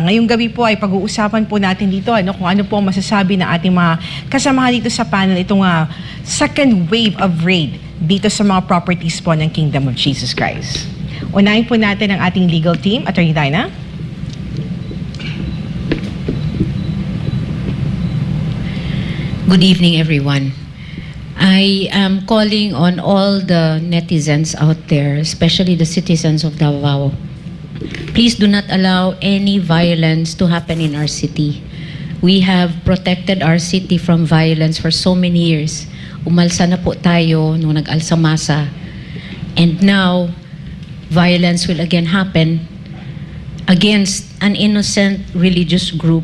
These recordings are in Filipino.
Ngayong gabi po ay pag-uusapan po natin dito kung ano po ang masasabi ng ating mga kasamahan dito sa panel itong second wave of raid dito sa mga properties po ng Kingdom of Jesus Christ. Unahin po natin ang ating legal team. Attorney Dinah. Good evening, everyone. I am calling on all the netizens out there, especially the citizens of Davao. Please do not allow any violence to happen in our city. We have protected our city from violence for so many years. Umalsa na po tayo nung nag-alsamasa. And now, violence will again happen against an innocent religious group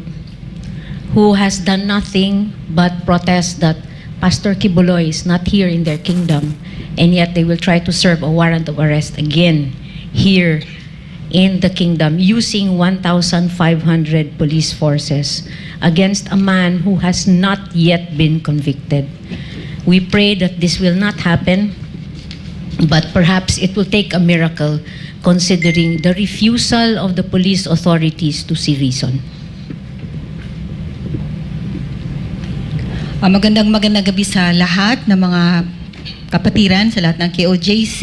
who has done nothing but protest that Pastor Kibuloy is not here in their kingdom, and yet they will try to serve a warrant of arrest again here in the kingdom using 1,500 police forces against a man who has not yet been convicted. We pray that this will not happen, but perhaps it will take a miracle considering the refusal of the police authorities to see reason. Magandang gabi sa lahat ng mga kapatiran, sa lahat ng KOJC,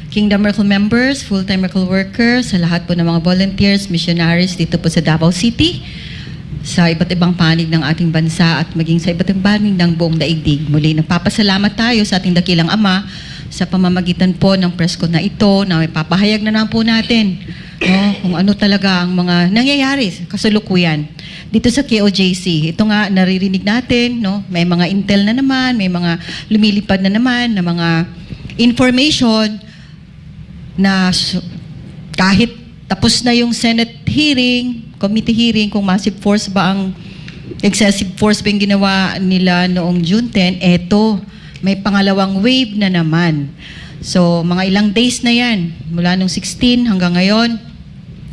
Kingdom Miracle members, full-time miracle workers, sa lahat po ng mga volunteers, missionaries dito po sa Davao City, sa iba't ibang panig ng ating bansa at maging sa iba't ibang panig ng buong daigdig. Muli, nagpapasalamat tayo sa ating dakilang Ama sa pamamagitan po ng presko na ito na may papahayag na po natin kung ano talaga ang mga nangyayari kasalukuyan dito sa KOJC. Ito nga naririnig natin, may mga intel na naman, may mga lumilipad na naman na mga information na kahit tapos na yung Senate hearing, committee hearing, kung massive force ba ang excessive force ba yung ginawa nila noong June 10, eto, may pangalawang wave na naman. So, mga ilang days na yan, mula nung 16 hanggang ngayon,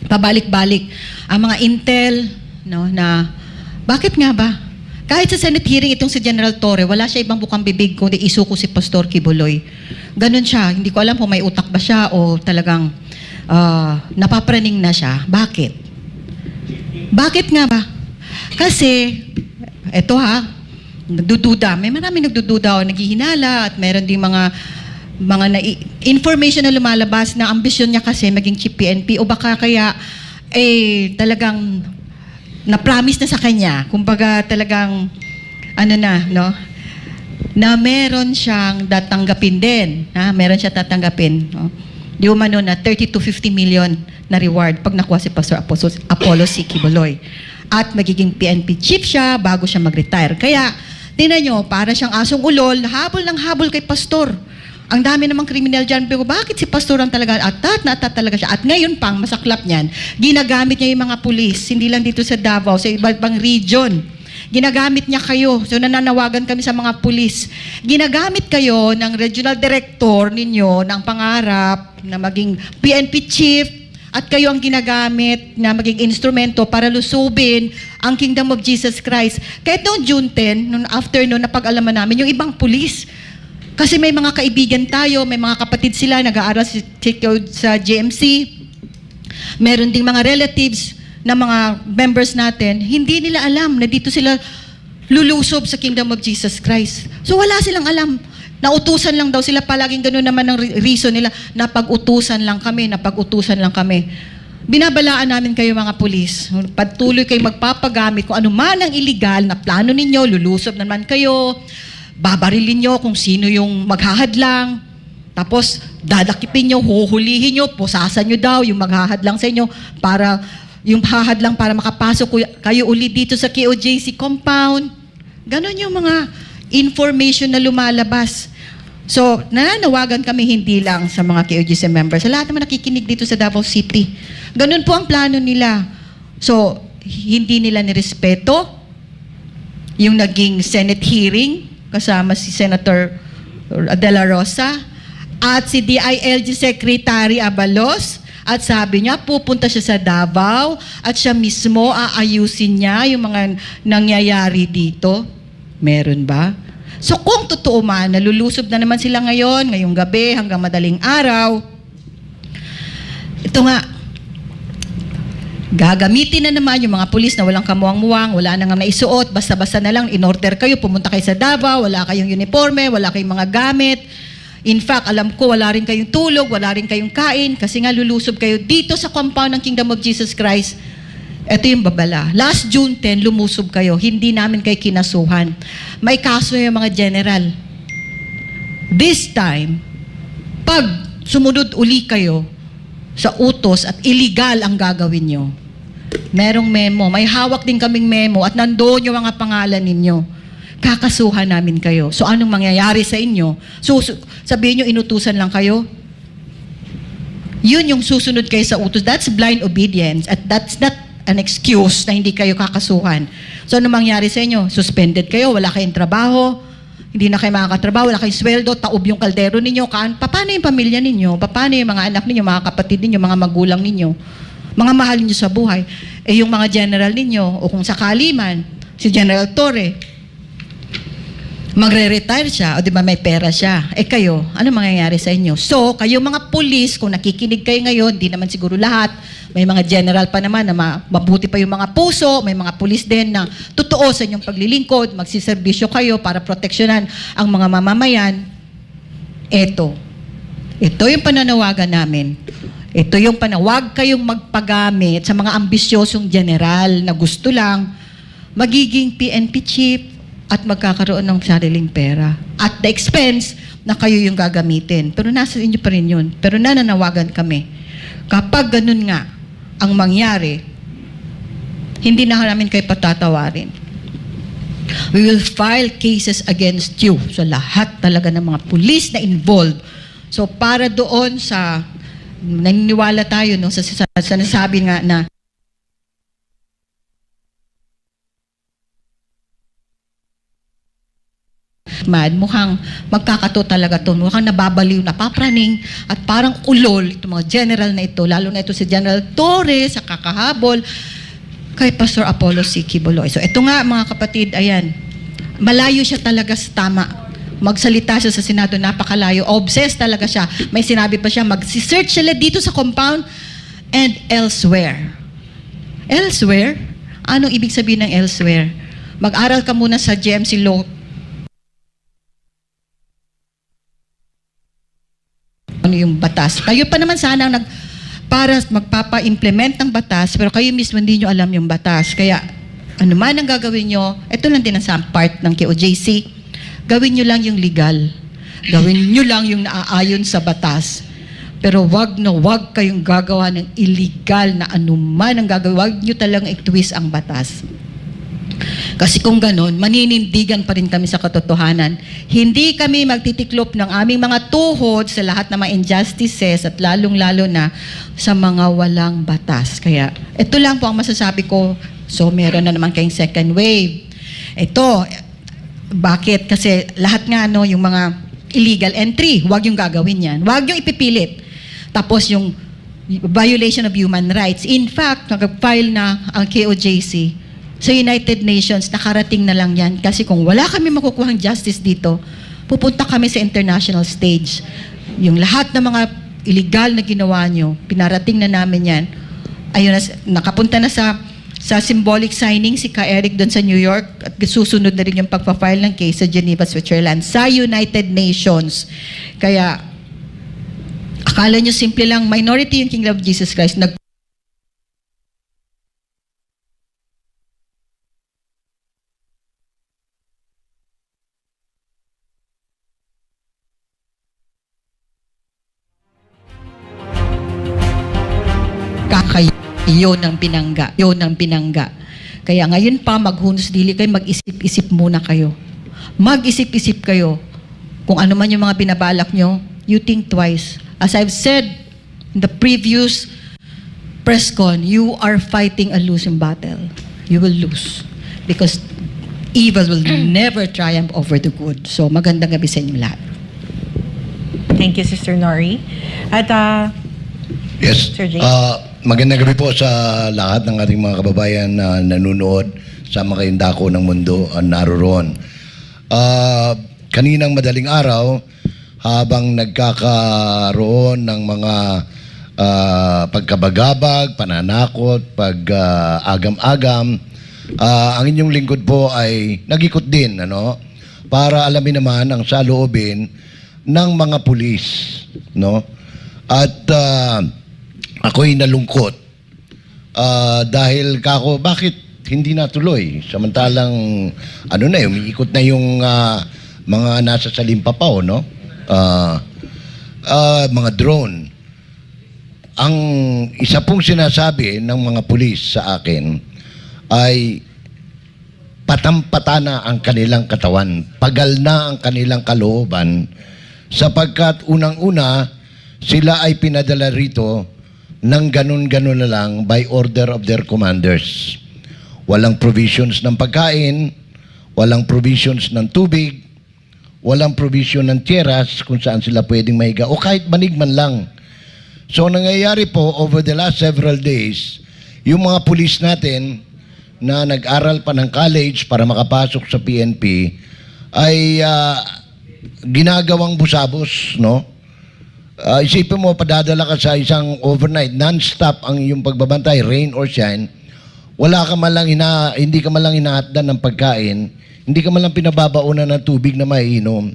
pabalik-balik. Ang mga intel, na bakit nga ba? Kahit sa Senate hearing itong si General Torre, wala siya ibang bukang bibig kundi isuko si Pastor Kibuloy. Ganun siya. Hindi ko alam kung may utak ba siya o talagang napapraning na siya. Bakit? Bakit nga ba? Kasi, eto nagdududa. May maraming nagdududa o naghihinala at meron din mga information na lumalabas na ambisyon niya kasi maging chief PNP o baka kaya talagang na-promise na sa kanya. Kumbaga talagang na meron siyang datanggapin din. Meron siya tatanggapin. Di umano na 30 to 50 million na reward pag nakuha si Pastor Apollo C. Kibuloy. At magiging PNP chief siya bago siya mag-retire. Kaya, tingnan nyo, para siyang asong ulol, habol ng habol kay Pastor. Ang dami namang kriminal dyan, pero bakit si Pastor ang talaga, atat talaga siya. At ngayon pang, masaklap niyan, ginagamit niya yung mga pulis, hindi lang dito sa Davao, sa iba't ibang region. Ginagamit niya kayo. So nananawagan kami sa mga pulis. Ginagamit kayo ng regional director ninyo ng pangarap na maging PNP chief at kayo ang ginagamit na maging instrumento para lusubin ang Kingdom of Jesus Christ. Kahit noong June 10, noong afternoon, napag-alaman namin yung ibang pulis. Kasi may mga kaibigan tayo, may mga kapatid sila, nag-aaral sa GMC. Meron ding mga relatives na mga members natin, hindi nila alam na dito sila lulusob sa Kingdom of Jesus Christ. So wala silang alam. Nautusan lang daw sila, palaging gano'n naman ang reason nila, napag-utusan lang kami. Binabalaan namin kayo mga pulis. Patuloy kayo magpapagamit kung ano man ang illegal na plano ninyo, lulusob naman kayo, babarilin nyo kung sino yung maghahadlang, tapos dadakipin nyo, huhulihin nyo, pusasan nyo daw yung maghahadlang sa inyo para yung hahadlang para makapasok kayo uli dito sa KOJC compound. Ganon yung mga information na lumalabas. So, nananawagan kami hindi lang sa mga KOJC members, sa lahat naman nakikinig dito sa Davao City. Ganon po ang plano nila. So, hindi nila nirespeto yung naging Senate hearing kasama si Senator De La Rosa at si DILG Secretary Abalos, at sabi niya pupunta siya sa Davao at siya mismo aayusin niya yung mga nangyayari dito. Meron ba? So kung totoo man, nalulusob na naman sila ngayong gabi hanggang madaling araw, ito nga, Gagamitin na naman yung mga pulis na walang kamuwang-muwang, wala nang naisuot, basta-basta na lang, in-order kayo, pumunta kayo sa Davao, wala kayong uniforme, wala kayong mga gamit. In fact, alam ko, wala rin kayong tulog, wala rin kayong kain, kasi nga lulusob kayo dito sa compound ng Kingdom of Jesus Christ. Ito yung babala. Last June 10, lumusob kayo, hindi namin kayo kinasuhan. May kaso yung mga general. This time, pag sumunod uli kayo sa utos at illegal ang gagawin nyo, merong memo, may hawak din kaming memo at nandoon yung mga pangalan ninyo. Kakasuhan namin kayo. So anong mangyayari sa inyo? So sabihin nyo, inutusan lang kayo? Yun yung susunod kayo sa utos. That's blind obedience at that's not an excuse na hindi kayo kakasuhan. So anong mangyayari sa inyo? Suspended kayo, wala kayong trabaho, hindi na kayo makakatrabaho, wala kayong sweldo, taob yung kaldero ninyo. Paano yung pamilya ninyo? Paano yung mga anak ninyo, mga kapatid ninyo, mga magulang ninyo? Mga mahal ninyo sa buhay? Eh yung mga general ninyo, o kung sakali man, si General Torre, magre-retire siya, o di ba may pera siya. Eh kayo, ano mangyayari sa inyo? So, kayo mga pulis, kung nakikinig kayo ngayon, di naman siguro lahat, may mga general pa naman na mabuti pa yung mga puso, may mga pulis din na totoo sa inyong paglilingkod, magsiservisyo kayo para proteksyonan ang mga mamamayan. Ito yung pananawagan namin. Ito yung panawag kayong magpagamit sa mga ambisyosong general na gusto lang magiging PNP chief at magkakaroon ng sariling pera. At the expense na kayo yung gagamitin. Pero nasa inyo pa rin yun. Pero nananawagan kami. Kapag ganun nga ang mangyari, hindi na namin kayo patatawarin. We will file cases against you. So lahat talaga ng mga pulis na involved. So para doon sa naniniwala tayo no, sa nasabi nga na mukhang magkakato talaga to. Mukhang nababaliw, napapraning, at parang ulol itong mga general na ito, lalo na ito si General Torre sa kakahabol kay Pastor Apollo C. Quiboloy. So ito nga mga kapatid, ayan, malayo siya talaga sa tama. Magsalita siya sa Senado, napakalayo. Obsessed talaga siya. May sinabi pa siya, mag-search sila dito sa compound and elsewhere. Elsewhere? Anong ibig sabihin ng elsewhere? Mag-aral ka muna sa GMC Law. Ano yung batas? Kayo pa naman sana para magpapa-implement ng batas, pero kayo mismo hindi nyo alam yung batas. Kaya ano man ang gagawin nyo, ito lang din ang part ng KOJC, gawin nyo lang yung legal. Gawin nyo lang yung naaayon sa batas. Pero wag kayong gagawa ng illegal na anuman ang gagawin. Wag nyo talagang i-twist ang batas. Kasi kung ganon, maninindigan pa rin kami sa katotohanan. Hindi kami magtitiklop ng aming mga tuhod sa lahat ng mga injustices at lalong-lalo na sa mga walang batas. Kaya ito lang po ang masasabi ko. So meron na naman kayong second wave. Ito, bakit? Kasi lahat nga yung mga illegal entry, huwag yung gagawin yan. Huwag yung ipipilit. Tapos yung violation of human rights. In fact, nag-file na ang KOJC sa United Nations, nakarating na lang yan. Kasi kung wala kami makukuhang justice dito, pupunta kami sa international stage. Yung lahat ng mga illegal na ginawa nyo, pinarating na namin yan. Ayun, nakapunta na sa symbolic signing si Ka Eric doon sa New York at susunod na rin yung pagpa-file ng case sa Geneva, Switzerland, sa United Nations. Kaya, akala nyo simple lang, minority yung Kingdom of Jesus Christ, yun ang binangga. Kaya ngayon pa, maghunos dili kayo, mag-isip-isip muna kayo. Mag-isip-isip kayo. Kung ano man yung mga binabalak nyo, you think twice. As I've said in the previous press con, you are fighting a losing battle. You will lose. Because evil will never triumph over the good. So magandang gabi sa inyo lahat. Thank you, Sister Nori. At, yes. Sir Jay? Magandang gabi po sa lahat ng ating mga kababayan na nanonood sa mga indako ng mundo naroon. Kaninang madaling araw, habang nagkakaroon ng mga pagkabagabag, pananakot, agam-agam. Ang inyong lingkod po ay nag-ikot din, ano, para alamin naman ang saloobin ng mga pulis, no? At ako'y nalungkot dahil kako, bakit hindi natuloy? Samantalang, umiikot na yung mga nasa Salimpapao, no? Mga drone. Ang isa pong sinasabi ng mga pulis sa akin ay patampata na ang kanilang katawan, pagal na ang kanilang kalooban, sapagkat unang-una sila ay pinadala rito ng ganun-ganun na lang by order of their commanders. Walang provisions ng pagkain, walang provisions ng tubig, walang provision ng tieras kung saan sila pwedeng mahiga o kahit manig man lang. So nangyayari po over the last several days, yung mga pulis natin na nag-aral pa ng college para makapasok sa PNP ay ginagawang busabos, no? Isipin mo, padadala ka sa isang overnight, non-stop ang iyong pagbabantay, rain or shine, hindi ka man lang inahatdan ng pagkain, hindi ka man lang pinababaunan ng tubig na maiinom,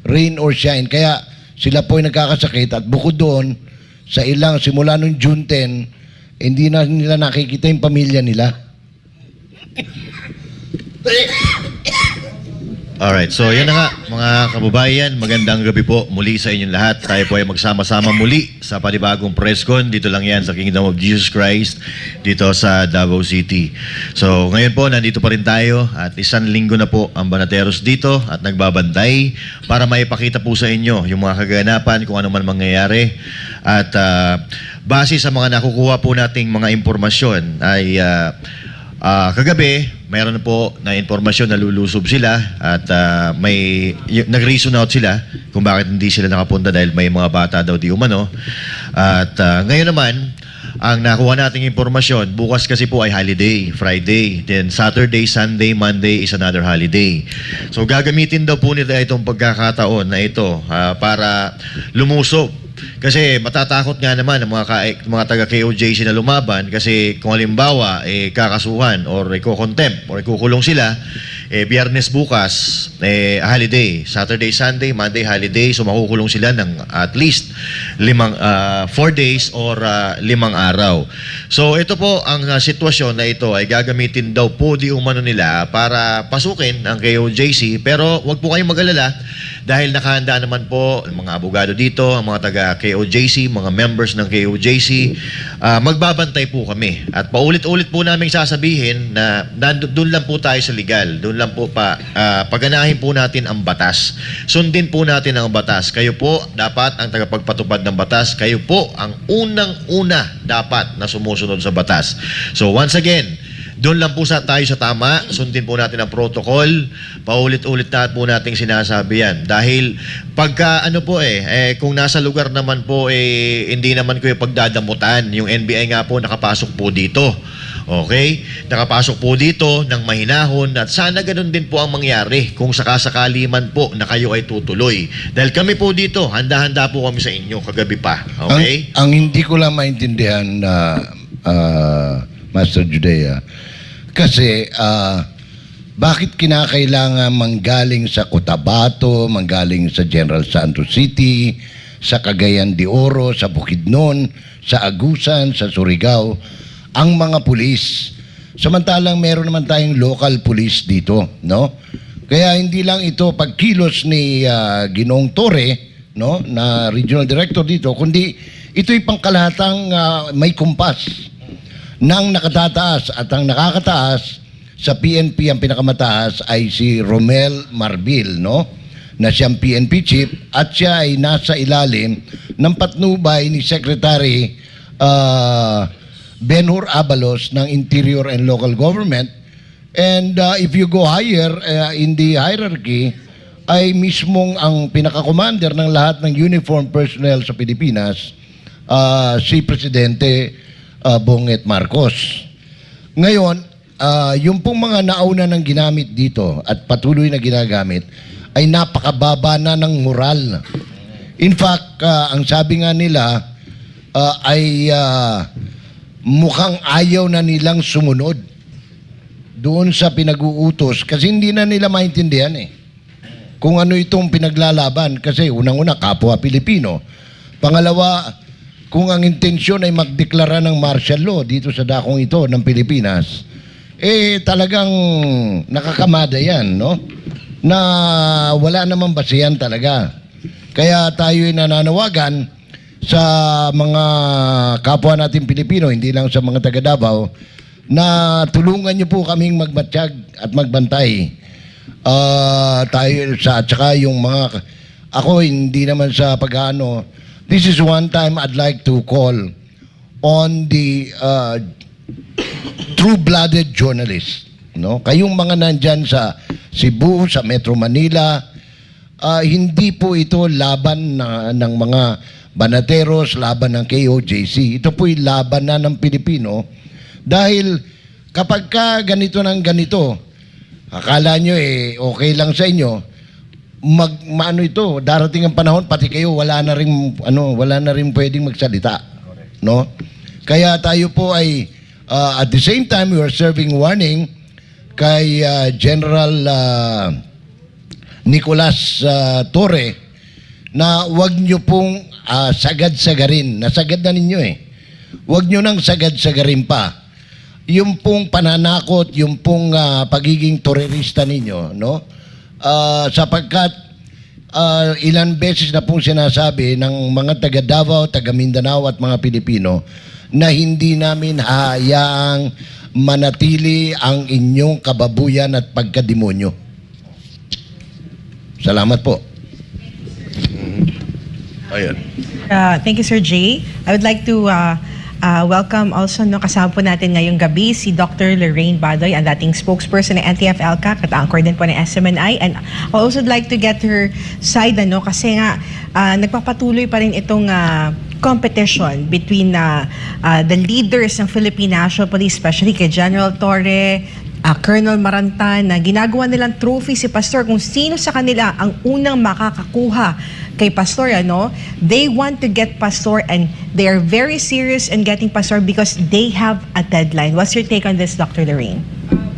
rain or shine. Kaya sila po ay nagkakasakit at bukod doon, simula noong June 10, hindi na nila nakikita yung pamilya nila. Alright, so yan na nga mga kababayan, magandang gabi po muli sa inyong lahat. Tayo po ay magsama-sama muli sa panibagong presscon. Dito lang yan sa Kingdom of Jesus Christ, dito sa Davao City. So ngayon po, nandito pa rin tayo at isang linggo na po ang Banateros dito at nagbabantay para maipakita po sa inyo yung mga kaganapan, kung ano man mangyayari. At base sa mga nakukuha po nating mga impormasyon ay kagabi, mayroon po na informasyon na lulusob sila at nag-reason out sila kung bakit hindi sila nakapunta dahil may mga bata daw di umano. At ngayon naman, ang nakuha nating informasyon, bukas kasi po ay holiday, Friday. Then Saturday, Sunday, Monday is another holiday. So gagamitin daw po nila itong pagkakataon na ito para lumusob. Kasi matatakot nga naman ang mga taga-KOJC na lumaban kasi kung halimbawa kakasuhan or iko-contempt or ikukulong sila, Biyernes bukas holiday, Saturday, Sunday, Monday holiday, so makukulong sila ng at least 4 days or 5 araw. So ito po ang sitwasyon na ito ay gagamitin daw po di umano nila para pasukin ang KOJC, pero wag po kayong mag-alala dahil nakahanda naman po ang mga abogado dito, ang mga taga-KOJC, mga members ng KOJC, magbabantay po kami. At paulit-ulit po namin sasabihin na doon lang po tayo sa legal, doon lang po paganahin po natin ang batas. Sundin po natin ang batas. Kayo po dapat ang tagapagpatupad ng batas. Kayo po ang unang-una dapat na sumusunod sa batas. So once again, doon lang po tayo sa tama, sundin po natin ang protocol, paulit-ulit na po nating sinasabi yan. Dahil pagka kung nasa lugar naman po, hindi naman ko yung pagdadamutan. Yung NBI nga po nakapasok po dito. Okay? Nakapasok po dito ng mahinahon at sana ganun din po ang mangyari kung sakasakali man po na kayo ay tutuloy. Dahil kami po dito, handa-handa po kami sa inyo kagabi pa. Okay? Ang hindi ko lang maintindihan Master Judea, kasi bakit kinakailangan manggaling sa Cotabato, manggaling sa General Santos City, sa Cagayan de Oro, sa Bukidnon, sa Agusan, sa Surigao, ang mga pulis? Samantalang meron naman tayong local police dito, no? Kaya hindi lang ito pagkilos ni Ginoong Torre, no, na regional director dito, kundi ito'y pangkalahatang may kumpas nang nakatataas, at ang nakakataas sa PNP, ang pinakamataas ay si Romel Marbil, no? Na siyang PNP chief at siya ay nasa ilalim ng patnubay ni Secretary Benhur Abalos ng Interior and Local Government. And if you go higher in the hierarchy, ay mismong ang pinaka-commander ng lahat ng uniform personnel sa Pilipinas, si Presidente Bonget Marcos. Ngayon, yung pong mga nauna ng ginamit dito at patuloy na ginagamit ay napakababa na ng moral. In fact, ang sabi nga nila, ay mukhang ayaw na nilang sumunod doon sa pinag-uutos kasi hindi na nila maintindihan kung ano itong pinaglalaban kasi unang-una kapwa Pilipino. Pangalawa, kung ang intensyon ay magdeklara ng martial law dito sa dakong ito ng Pilipinas, talagang nakakamada yan, no? Na wala namang basihan talaga. Kaya tayo ay nananawagan sa mga kapwa natin Pilipino, hindi lang sa mga taga Davao, na tulungan niyo po kaming magmatsyag at magbantay. Tayo at saka yung mga, ako hindi naman sa pag-ano, this is one time I'd like to call on the true-blooded journalists, no? Kayong mga nandyan sa Cebu, sa Metro Manila, hindi po ito laban ng mga banateros, laban ng KOJC. Ito po'y laban na ng Pilipino dahil kapag ka ganito ng ganito, akala nyo okay lang sa inyo, maano ito, darating ang panahon, pati kayo wala na rin pwedeng magsalita, no? Kaya tayo po ay at the same time we are serving warning kay General Nicolas Torre na wag nyo pong sagad-sagarin. Nasagad na ninyo Wag nyo nang sagad-sagarin pa. Yung pong pananakot, yung pong pagiging terorista ninyo, no? Sapagkat ilan beses na pong sinasabi ng mga taga Davao, taga Mindanao at mga Pilipino na hindi namin hahayaang manatili ang inyong kababuyan at pagkademonyo. Salamat po. Ayun. Thank you, Sir Jay. I would like to welcome also, kasama po natin ngayong gabi si Dr. Lorraine Badoy, ang dating spokesperson ng NTF-ELCAC at anchor din po ng SMNI. And I also would like to get her side, kasi nga nagpapatuloy pa rin itong competition between the leaders ng Philippine National Police, especially kay General Torre, Colonel Marantan, na ginagawa nilang trophy si Pastor kung sino sa kanila ang unang makakakuha kay Pastor. They want to get Pastor and they are very serious in getting Pastor because they have a deadline. What's your take on this, Dr. Lorraine?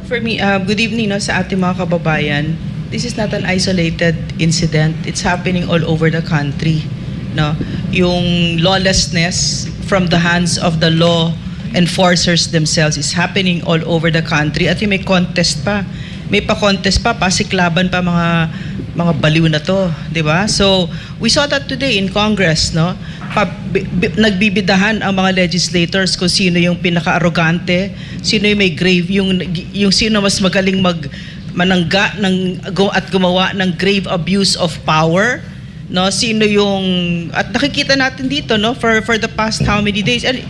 For me, good evening sa ating mga kababayan. This is not an isolated incident. It's happening all over the country. Yung lawlessness from the hands of the law enforcers themselves is happening all over the country. At yung may contest pa. May pa-contest pa, pasiklaban pa mga baliw na to, di ba? So, we saw that today in Congress, nagbibidahan ang mga legislators kung sino yung pinaka-arrogante, sino yung may grave, yung sino mas magaling manangga at gumawa ng grave abuse of power, sino yung, at nakikita natin dito, for the past how many days, and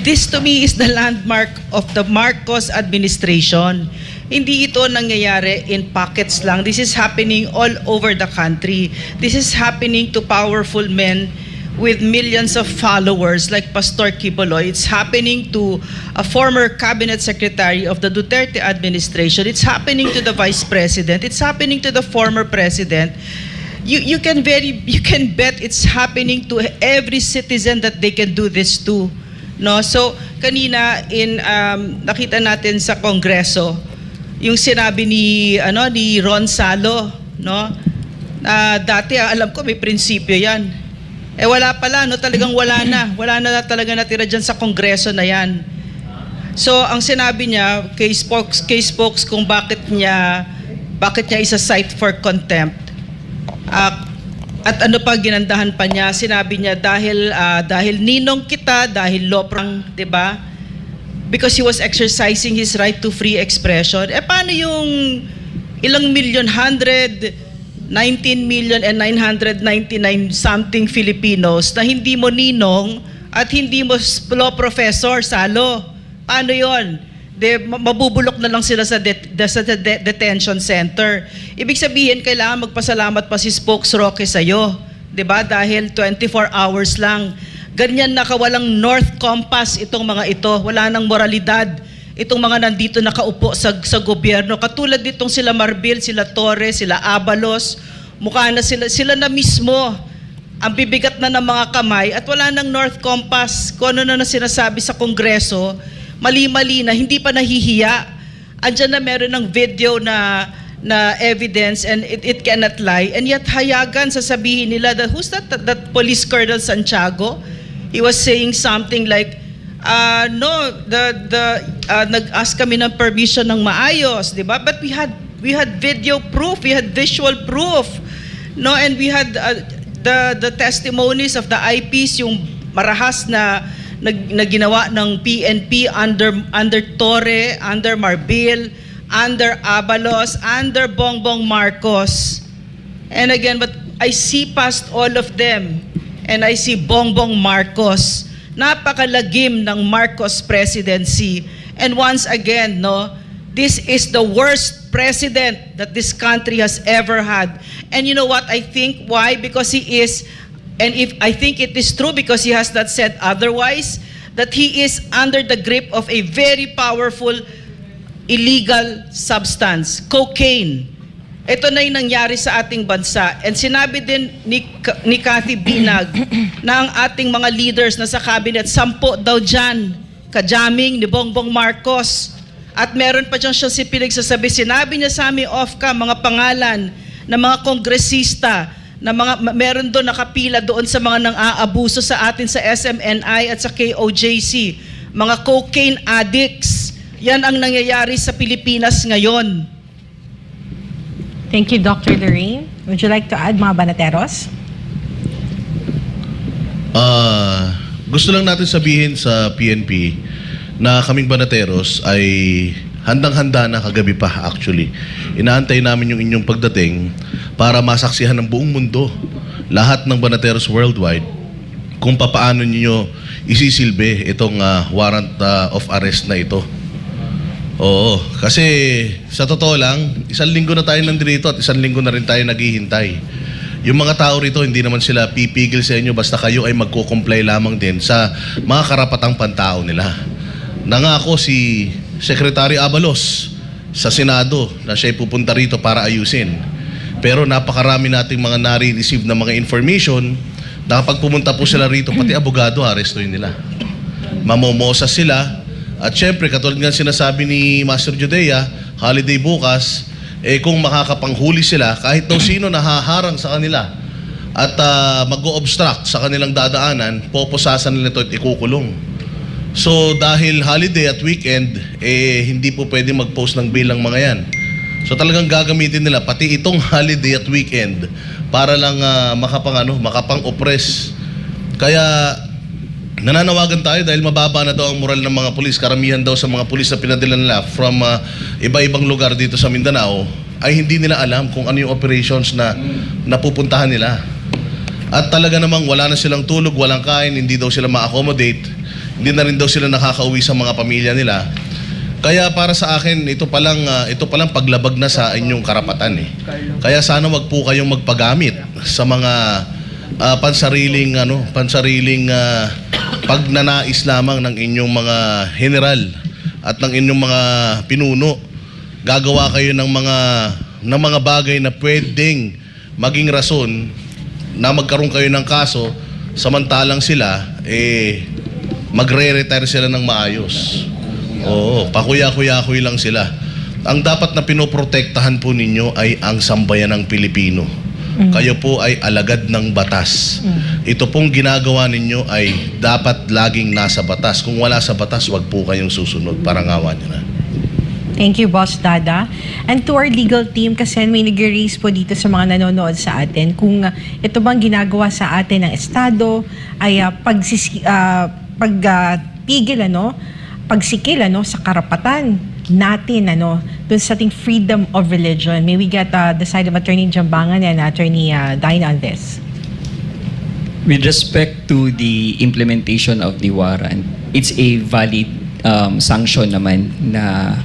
this to me is the landmark of the Marcos administration. Hindi ito nangyayari in pockets lang. This is happening all over the country. This is happening to powerful men with millions of followers like Pastor Quiboloy. It's happening to a former cabinet secretary of the Duterte administration. It's happening to the vice president. It's happening to the former president. You can bet it's happening to every citizen that they can do this to. So kanina nakita natin sa Kongreso yung sinabi ni Ron Salo, dati alam ko may prinsipyo yan. Wala pala, talagang wala na talaga natira dyan sa Kongreso na yan. So ang sinabi niya kay Spokes kung bakit niya isa-cite for contempt. At ano pa ginandahan pa niya, sinabi niya dahil ninong kita, dahil loprang, 'di ba? Because he was exercising his right to free expression. Paano yung ilang milyon, 119 million and 999 something Filipinos na hindi mo ninong at hindi mo law professor, Salo? Paano yon? Mabubulok na lang sila sa detention center. Ibig sabihin, kailangan magpasalamat pa si Spokes Roque sa'yo. 'Di ba? Dahil 24 hours lang. Ganyan nakawalang North Compass itong mga ito. Wala nang moralidad itong mga nandito nakaupo sa gobyerno. Katulad ditong sila Marbil, sila Torres, sila Abalos. Mukha na sila na mismo ang bibigat na ng mga kamay at wala nang North Compass. Kung ano na sinasabi sa Kongreso, mali-mali na, hindi pa nahihiya. Andyan na meron ng video na evidence and it cannot lie. And yet hayagan sasabihin nila that who's that Police Colonel Santiago? He was saying something like, no, nag-ask kami ng permission ng maayos, di ba? But we had video proof, we had visual proof. No, and we had the testimonies of the IPs, yung marahas na ginawa ng PNP under Torre, under Marbil, under Abalos, under Bongbong Marcos. And again, but I see past all of them and I see Bongbong Marcos. Napakalagim ng Marcos presidency. And once again, no, this is the worst president that this country has ever had. And you know what I think? Why? Because he is, and if I think it is true because he has not said otherwise, that he is under the grip of a very powerful illegal substance, cocaine. Ito na yung nangyari sa ating bansa. And sinabi din ni Cathy Binag na ang ating mga leaders na sa cabinet, 10 daw dyan, kajaming ni Bongbong Marcos. At meron pa dyan siya pinagsasabi, sinabi niya sa amin off-cam, mga pangalan ng mga kongresista, na meron doon nakapila doon sa mga nang-aabuso sa atin sa SMNI at sa KOJC. Mga cocaine addicts. Yan ang nangyayari sa Pilipinas ngayon. Thank you, Dr. Lorraine. Would you like to add, mga banateros? Gusto lang natin sabihin sa PNP na kaming banateros ay handang-handa na kagabi pa actually. Inaantay namin yung inyong pagdating para masaksihan ng buong mundo, lahat ng banateros worldwide, kung papaano niyo isisilbi itong warrant of arrest na ito. Oo, kasi sa totoo lang, 1 linggo na tayo nandito at 1 linggo na rin tayo naghihintay. Yung mga tao rito, hindi naman sila pipigil sa inyo basta kayo ay magko-comply lamang din sa mga karapatang pantao nila. Nangako si Secretary Abalos sa Senado na siya'y pupunta rito para ayusin. Pero napakarami nating mga nare-receive na mga information na kapag pumunta po sila rito, pati abogado, arestuin nila. Mamomosa sila. At syempre, katulad nga sinasabi ni Master Judea, holiday bukas, kung makakapanghuli sila, kahit daw sino nahaharang sa kanila at mag-o-obstruct sa kanilang dadaanan, poposasan nila ito at ikukulong. So dahil holiday at weekend, hindi po pwede mag-post ng bail ang mga yan. So talagang gagamitin nila pati itong holiday at weekend para lang makapang-oppress. Kaya nananawagan tayo dahil mababa na daw ang moral ng mga pulis. Karamihan daw sa mga pulis na pinadala nila from iba-ibang lugar dito sa Mindanao ay hindi nila alam kung ano yung operations na napupuntahan nila. At talaga namang wala na silang tulog, walang kain, hindi daw sila ma-accommodate, hindi na rin daw sila nakakauwi sa mga pamilya nila. Kaya para sa akin, ito palang paglabag na sa inyong karapatan eh. Kaya sana wag po kayong magpagamit sa mga pansariling pagnanais lamang ng inyong mga general at ng inyong mga pinuno. Gagawa kayo ng mga bagay na pwedeng maging rason na magkaroon kayo ng kaso, samantalang sila magre-retire sila ng maayos. Oo, pakuya-kuya-kuy lang sila. Ang dapat na pinoprotektahan po ninyo ay ang sambayan ng Pilipino. Kayo po ay alagad ng batas. Ito pong ginagawa ninyo ay dapat laging nasa batas. Kung wala sa batas, wag po kayong susunod. Parangawan nyo na. Thank you, Boss Dada. And to our legal team, kasi may nag-raise po dito sa mga nanonood sa atin, kung ito bang ginagawa sa atin ng Estado ay pagpigil, pagsikil sa karapatan natin dun sa ating freedom of religion. May we get the side of Attorney Jambangan and Attorney Dina on this? With respect to the implementation of the warrant, it's a valid sanction naman na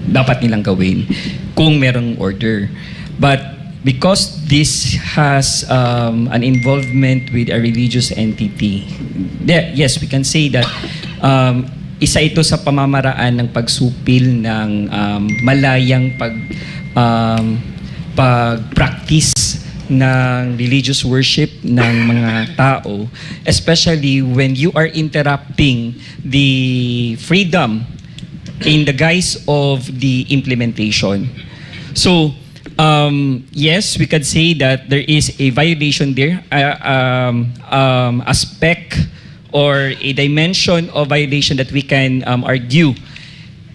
dapat nilang gawin kung merong order. But because this has an involvement with a religious entity, yes, we can say that isa ito sa pamamaraan ng pagsupil ng malayang pag-practice ng religious worship ng mga tao, especially when you are interrupting the freedom in the guise of the implementation. So, yes, we could say that there is a violation there, aspect or a dimension of violation that we can argue.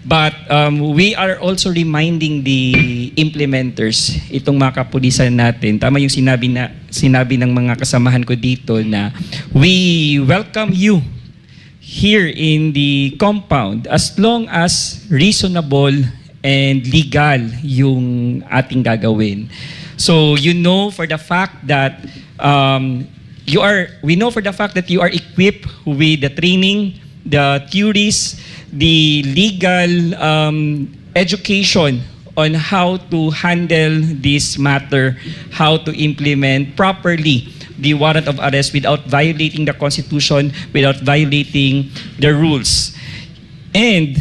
But we are also reminding the implementers, itong mga kapulisan natin, tama yung sinabi ng mga kasamahan ko dito na we welcome you here in the compound as long as reasonable and legal yung ating gagawin. So you know for the fact that we know for the fact that you are equipped with the training, the theories, the legal education on how to handle this matter, how to implement properly the warrant of arrest without violating the Constitution, without violating the rules. And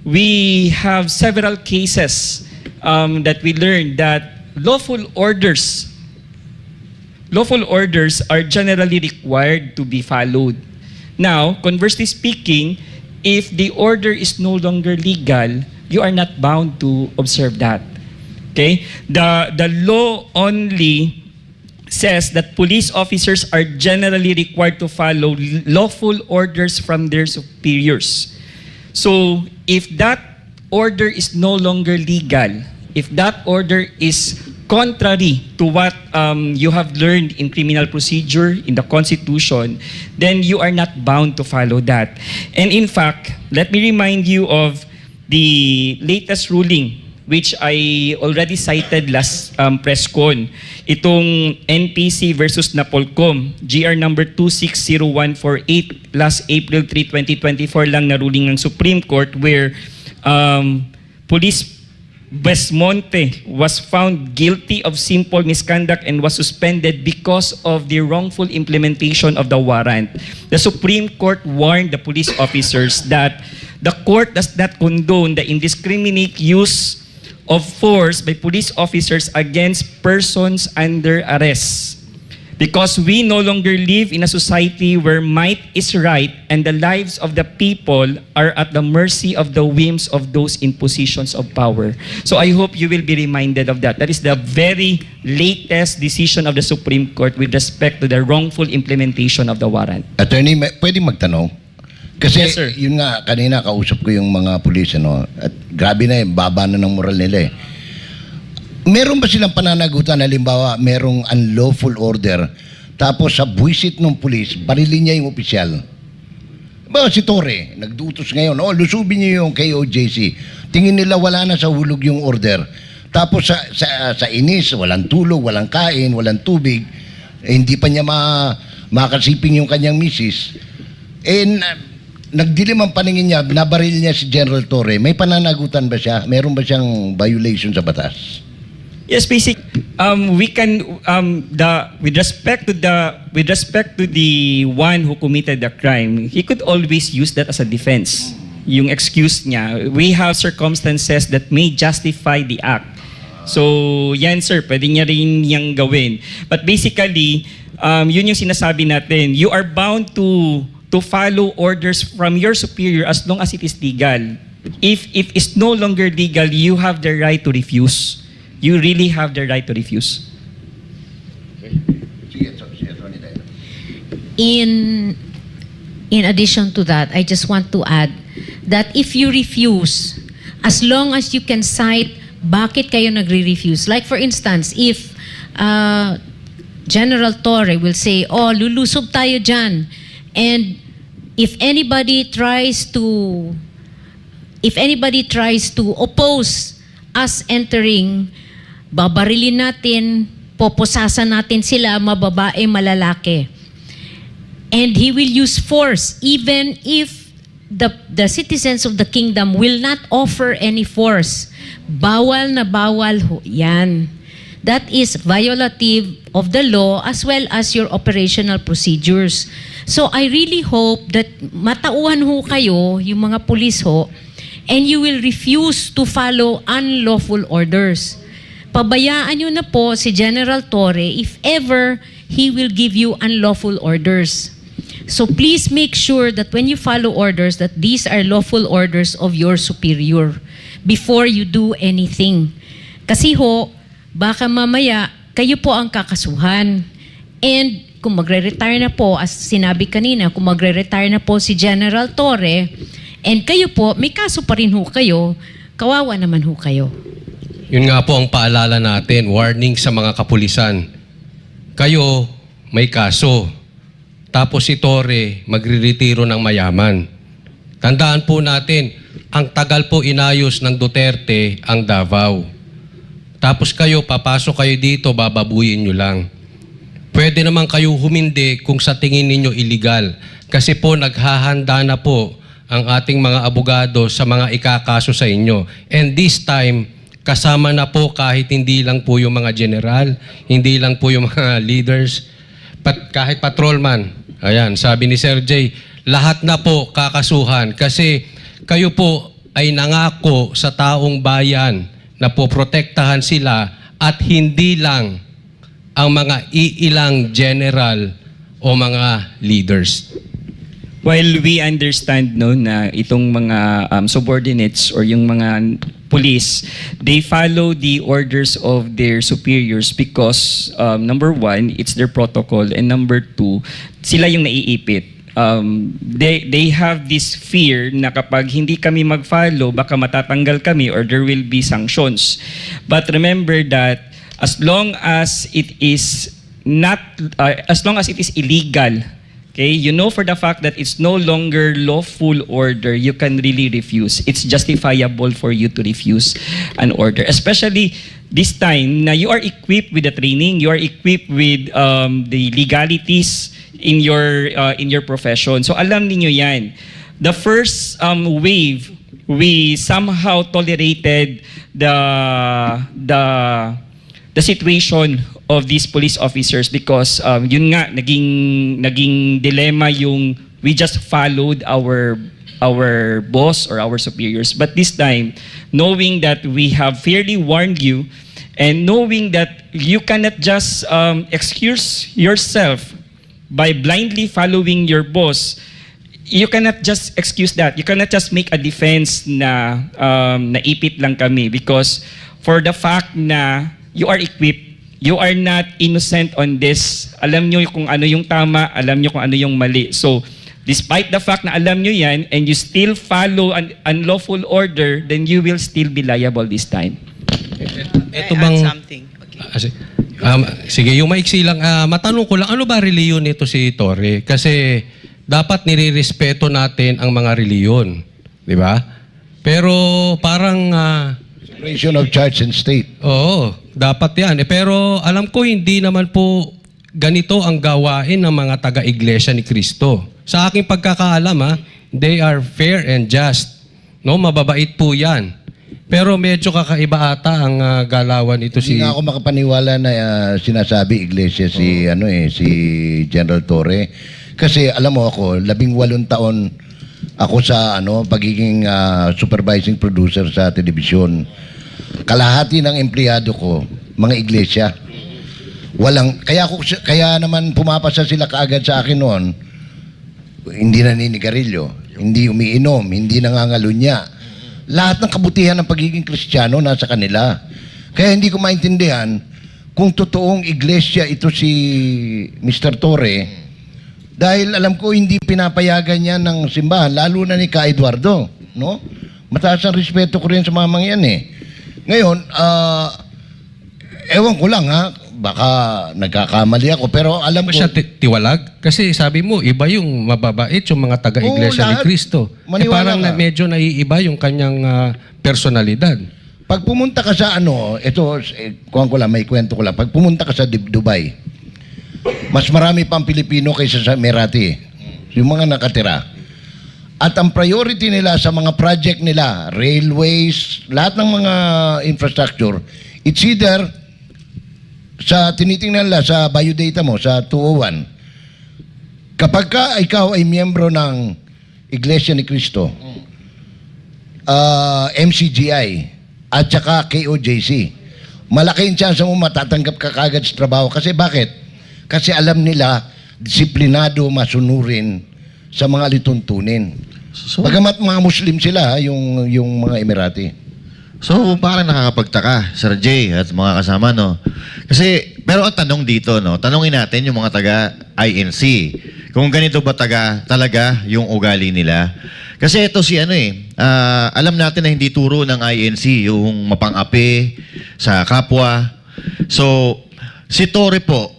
we have several cases that we learned that lawful orders are generally required to be followed. Now, conversely speaking, if the order is no longer legal, you are not bound to observe that. Okay? The law only says that police officers are generally required to follow lawful orders from their superiors. So, if that order is no longer legal, if that order is contrary to what you have learned in criminal procedure, in the Constitution, then you are not bound to follow that. And in fact, let me remind you of the latest ruling which I already cited last press con. Itong NPC versus Napolcom, GR number 260148, last April 3, 2024 lang na ruling ng Supreme Court where Police Besmonte was found guilty of simple misconduct and was suspended because of the wrongful implementation of the warrant. The Supreme Court warned the police officers that the court does not condone the indiscriminate use of force by police officers against persons under arrest. Because we no longer live in a society where might is right and the lives of the people are at the mercy of the whims of those in positions of power. So I hope you will be reminded of that. That is the very latest decision of the Supreme Court with respect to the wrongful implementation of the warrant. Attorney, pwede magtanong? Kasi Yes, sir. yun nga, kanina kausap ko yung mga pulis, ano, at grabe na baba na ng moral nila eh. Meron ba silang pananagutan, halimbawa, merong unlawful order, tapos sa buwisit ng pulis, barilin niya yung opisyal? Ba, si Torre, nagdutos ngayon, lusubin niyo yung KOJC. Tingin nila wala na sa hulog yung order. Tapos sa inis, walang tulog, walang kain, walang tubig, hindi pa niya makasiping yung kanyang misis. Nagdilim ang paningin niya, nabaril niya si General Torre. May pananagutan ba siya? Meron ba siyang violation sa batas? Yes, basic. We can with respect to the one who committed the crime, he could always use that as a defense. Yung excuse niya, we have circumstances that may justify the act. So, yan sir, pwede niya rin yang gawin. But basically, yun yung sinasabi natin. You are bound to follow orders from your superior as long as it is legal. If it's no longer legal, you have the right to refuse. You really have the right to refuse. In addition to that, I just want to add that if you refuse, as long as you can cite bakit kayo nagre-refuse. Like for instance, if General Torre will say, lulusob tayo dyan. And if anybody tries to oppose us entering, babarilin natin, poposasan natin sila, mababae, malalaki. And he will use force even if the citizens of the kingdom will not offer any force. Bawal na bawal ho yan. That is violative of the law as well as your operational procedures. So I really hope that matauhan ho kayo, yung mga pulis ho, and you will refuse to follow unlawful orders. pabayaan nyo na po si General Torre if ever he will give you unlawful orders. So please make sure that when you follow orders, that these are lawful orders of your superior before you do anything. Kasi ho, baka mamaya kayo po ang kakasuhan. And kung magre-retire na po, as sinabi kanina, kung magre-retire na po si General Torre, and kayo po, may kaso pa rin ho kayo, kawawa naman ho kayo. Yun nga po ang paalala natin, warning sa mga kapulisan. Kayo, may kaso. Tapos si Torre, magre-retiro ng mayaman. Tandaan po natin, ang tagal po inayos ng Duterte ang Davao. Tapos kayo, papasok kayo dito, bababuyin nyo lang. Pwede naman kayo humindi kung sa tingin ninyo illegal. Kasi po, naghahanda na po ang ating mga abogado sa mga ikakaso sa inyo. And this time, kasama na po kahit hindi lang po yung mga general, hindi lang po yung mga leaders, kahit patrolman. Ayan, sabi ni Sir Jay, lahat na po kakasuhan kasi kayo po ay nangako sa taong bayan na poprotektahan sila at hindi lang ang mga iilang general o mga leaders. While we understand no na itong mga subordinates or yung mga police, they follow the orders of their superiors because number one, it's their protocol, and number two, sila yung naiipit. They have this fear na kapag hindi kami mag-follow, baka matatanggal kami or there will be sanctions. But remember that as long as it is illegal, okay, you know for the fact that it's no longer lawful order, you can really refuse. It's justifiable for you to refuse an order. Especially this time na you are equipped with the training, you are equipped with the legalities in your profession. So alam niyo yan. The first wave, we somehow tolerated the situation of these police officers because yun nga naging dilemma yung we just followed our boss or our superiors. But this time, knowing that we have fairly warned you and knowing that you cannot just excuse yourself by blindly following your boss, you cannot just excuse that. You cannot just make a defense na naipit lang kami because for the fact na you are equipped, you are not innocent on this. Alam nyo kung ano yung tama, alam nyo kung ano yung mali. So, despite the fact na alam nyo yan and you still follow an unlawful order, then you will still be liable this time. Ito bang something? Okay. Sige, yung maiksi lang, matanong ko lang, ano ba reliyon nito si Torre? Kasi dapat nire-respeto natin ang mga reliyon. Di ba? Pero parang Separation of church and state. oo, dapat yan. Pero alam ko hindi naman po ganito ang gawain ng mga taga-iglesia ni Cristo. Sa aking pagkakaalam, they are fair and just. No, mababait po yan. Pero medyo kakaiba ata ang galawan ito Hindi nga ako makapaniwala na sinasabi iglesia si General Torre. Kasi alam mo ako, 18 taon ako sa pagiging supervising producer sa telebisyon. Kalahati ng empleyado ko, mga iglesia. Kaya naman pumapasa sila kaagad sa akin noon. Hindi naninigarilyo, hindi umiinom, hindi nangangalunya. Lahat ng kabutihan ng pagiging Kristiyano nasa kanila. Kaya hindi ko maintindihan kung totoong iglesia ito si Mr. Torre. Dahil alam ko hindi pinapayagan niya ng simbahan, lalo na ni Ka Eduardo, no? Mataas ang respeto ko rin sa mga yan eh. Ngayon, ewan ko lang baka nagkakamali ako, pero alam ko... siya tiwalag? Kasi sabi mo, iba yung mababait, yung mga taga-iglesia ni Cristo. Parang medyo naiiba yung kanyang personalidad. Pag pumunta ka sa may kwento ko lang. Pag pumunta ka sa Dubai, mas marami pang Pilipino kaysa sa Emirati. Yung mga nakatira. At ang priority nila sa mga project nila, railways, lahat ng mga infrastructure, it's either tinitingnan nila sa biodata mo, sa 201, kapag ikaw ay miyembro ng Iglesia ni Cristo, MCGI, at saka KOJC, Malaki yung chance mo matatanggap ka kagad sa trabaho. Kasi bakit? Kasi alam nila, disiplinado masunurin sa mga lituntunin. Bagamat mga Muslim sila, yung mga Emirati. So, parang nakakapagtaka, Sir Jay at mga kasama, no? Kasi, pero ang tanong dito, no? Tanongin natin yung mga taga-INC. Kung ganito ba talaga yung ugali nila. Kasi ito si alam natin na hindi turo ng INC yung mapang-api sa kapwa. So, si Torre po,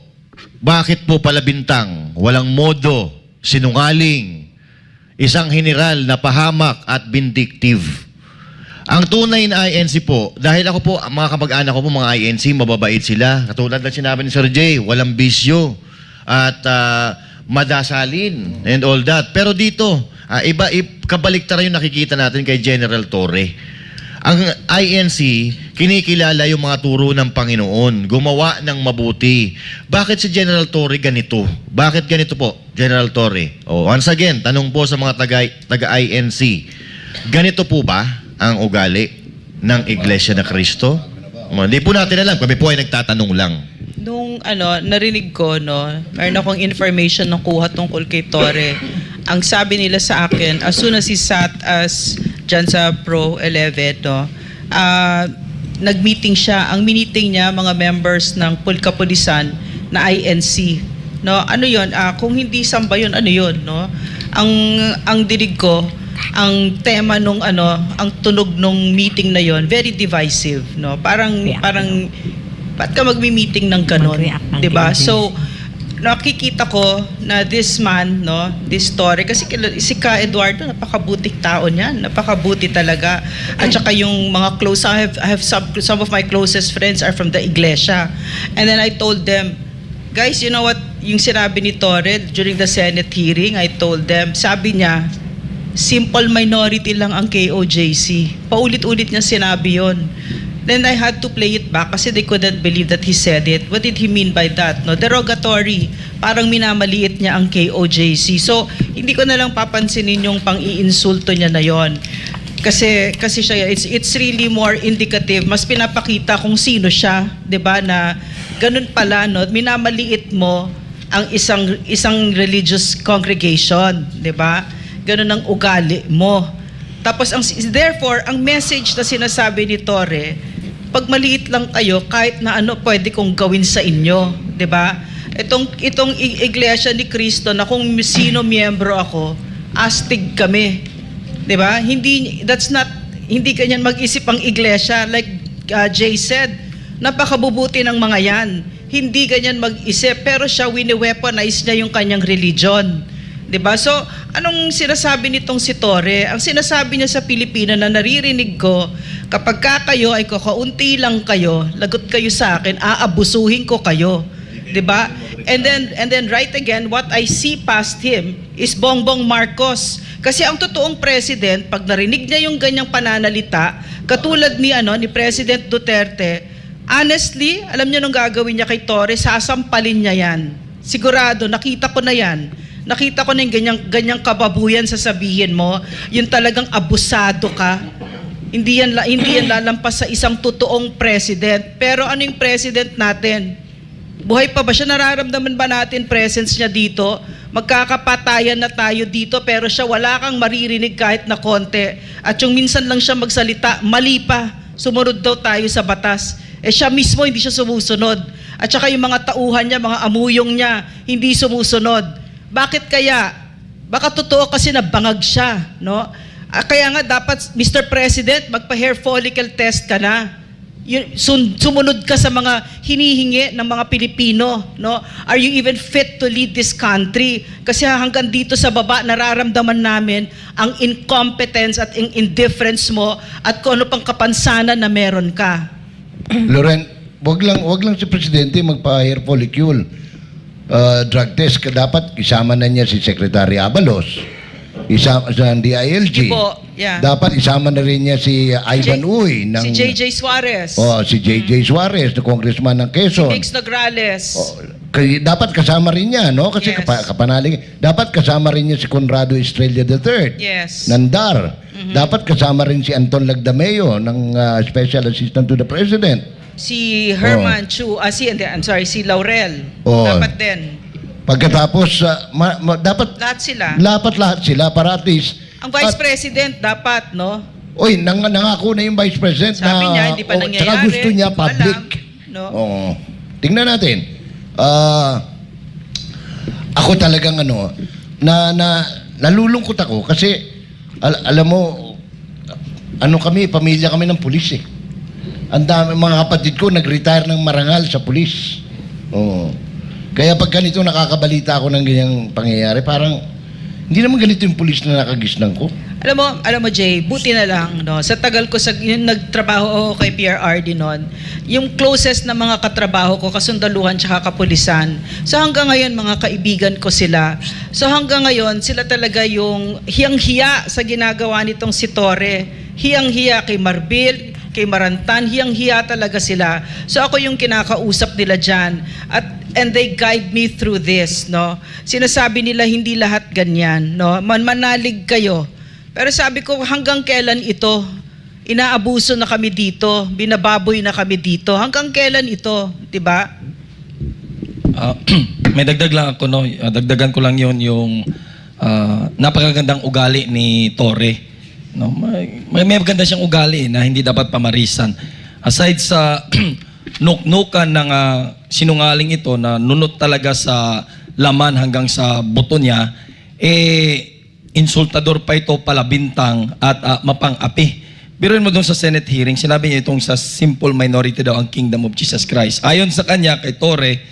bakit po pala bintang, walang modo, sinungaling, isang general na pahamak at vindictive? Ang tunay na INC po, dahil ako po, mga kamag-anak ko po, mga INC, mababait sila. Katulad ng sinabi ni Sir Jay, walang bisyo at madasalin and all that. Pero dito, kabaliktaran yung nakikita natin kay General Torre. Ang INC, kinikilala yung mga turo ng Panginoon, gumawa ng mabuti. Bakit si General Torre ganito? Bakit ganito po, General Torre? Once again, tanong po sa mga taga-INC, ganito po ba ang ugali ng Iglesia na Cristo? Hindi po natin alam, kami po ay nagtatanong lang. Nung narinig ko, meron akong information na kuha tungkol kay Torre. Ang sabi nila sa akin, as soon as he sat as dyan sa Pro 11, nag-meeting siya. Ang meeting niya, mga members ng Kapulisan na INC. Ano yun? Kung hindi samba yun, ano yun? Ang dinig ko, ang tema nung ang tunog nung meeting na yon, very divisive, Parang ba't ka magmi-meeting ng ganon, 'di ba? So nakikita ko na this man, this story, kasi si Ka Eduardo, napakabuting tao niyan, napakabuti talaga. At saka yung mga close, I have some of my closest friends are from the iglesia. And then I told them, guys, you know what, yung sinabi ni Torre during the Senate hearing, I told them, sabi niya, simple minority lang ang KOJC. Paulit-ulit niya sinabi yon. Then I had to play it back kasi they couldn't believe that he said it. What did he mean by that? Derogatory. Parang minamaliit niya ang KOJC. So, hindi ko na lang papansinin yung pang-iinsulto niya na yon. Kasi siya, it's really more indicative. Mas pinapakita kung sino siya, 'di ba? Na ganun pala, minamaliit mo ang isang religious congregation, 'di ba? Ganun ang ugali mo. Tapos therefore, ang message na sinasabi ni Torre, pag maliit lang kayo, kahit na pwede kong gawin sa inyo, 'di ba? Itong iglesia ni Cristo na kung sino miyembro ako, astig kami. 'Di ba? Hindi ganyan mag-isip ang iglesia, like Jay said, napakabubuti ng mga 'yan. Hindi ganyan mag-isip, pero siya wini-weaponize niya yung kanyang religion. 'Di ba? So, anong sinasabi nitong si Torre? Ang sinasabi niya sa Pilipino na naririnig ko, kapag kayo ay kakaunti lang kayo, lagot kayo sa akin, aabusuhin ko kayo. 'Di ba? And then right again, what I see past him is Bongbong Marcos. Kasi ang totoong president, pag narinig niya yung ganyang pananalita, katulad ni President Duterte, honestly, alam niyo nung gagawin niya kay Torre, sasampalin niya yan. Sigurado, nakita ko na yan. Nakita ko na yung ganyang kababuyan sasabihin mo, yung talagang abusado ka. Hindi yan lalampas sa isang totoong president. Pero ano yung president natin? Buhay pa ba siya? Nararamdaman ba natin presence niya dito? Magkakapatayan na tayo dito, pero siya wala kang maririnig kahit na konti. At yung minsan lang siya magsalita, mali pa. Sumunod daw tayo sa batas. Siya mismo hindi siya sumusunod. At saka yung mga tauhan niya, mga amuyong niya, hindi sumusunod. Bakit kaya? Baka totoo kasi nabangag siya, Kaya nga dapat, Mr. President, magpa-hair follicle test ka na. Sumunod ka sa mga hinihingi ng mga Pilipino, Are you even fit to lead this country? Kasi hanggang dito sa baba, nararamdaman namin ang incompetence at indifference mo at kung ano pang kapansanan na meron ka. Loren, wag lang si Presidente magpa-hair follicle. Drug test, dapat isama na niya si Secretary Abalos, isama sa DILG. Yeah. Dapat isama na rin niya si Ivan Uy ng si JJ Suarez. Si JJ Suarez, na congressman ng Quezon. Si Mix Nograles. Dapat kasama rin niya, Kasi Yes. kapanalig. Dapat kasama rin niya si Conrado Estrella III. Yes. Nandar. Dapat kasama rin si Anton Lagdameo ng Special Assistant to the President. Si Herman Chu, si Laurel. Oo. Dapat din. Pagkatapos, dapat Lahat sila. lahat sila para at least... Ang Vice President dapat, no? Oy, nangako na yung Vice President Sabi na... niya, hindi pa nangyayari. Tsaka gusto niya Hindi ko public. alam, no? Oo. Tingnan natin. Ako talagang nalulungkot ako kasi alam mo, pamilya kami ng pulis eh. Ang dami, mga kapatid ko nag-retire ng marangal sa pulis. Oo. Kaya pag ganito nakakabalita ako ng ganyang pangyayari, parang hindi naman ganito yung pulis na nakagisnan ko. Alam mo Jay, buti na lang, no? Sa tagal ko yung nagtrabaho ako kay PRRD noon, yung closest na mga katrabaho ko, kasundaluhan tsaka kapulisan. So hanggang ngayon mga kaibigan ko sila. So hanggang ngayon sila talaga yung hiyang-hiya sa ginagawa nitong si Torre. Hiyang-hiya kay Marbil, kay Marantan, hiyang-hiya talaga sila. So ako yung kinakausap nila dyan. And they guide me through this, no? Sinasabi nila hindi lahat ganyan, no? Manalig kayo. Pero sabi ko, hanggang kailan ito? Inaabuso na kami dito, binababoy na kami dito. Hanggang kailan ito, 'di ba? May dagdag lang ako, no? Dagdagan ko lang yon yung napakagandang ugali ni Torre. No? May maganda siyang ugali na hindi dapat pamarisan. Aside sa nuknukan ng sinungaling ito na nunot talaga sa laman hanggang sa buto niya, insultador pa ito, palabintang at mapang-api. Biruin mo doon sa Senate hearing, sinabi niya itong sa simple minority daw ang Kingdom of Jesus Christ. Ayon sa kanya, kay Torre,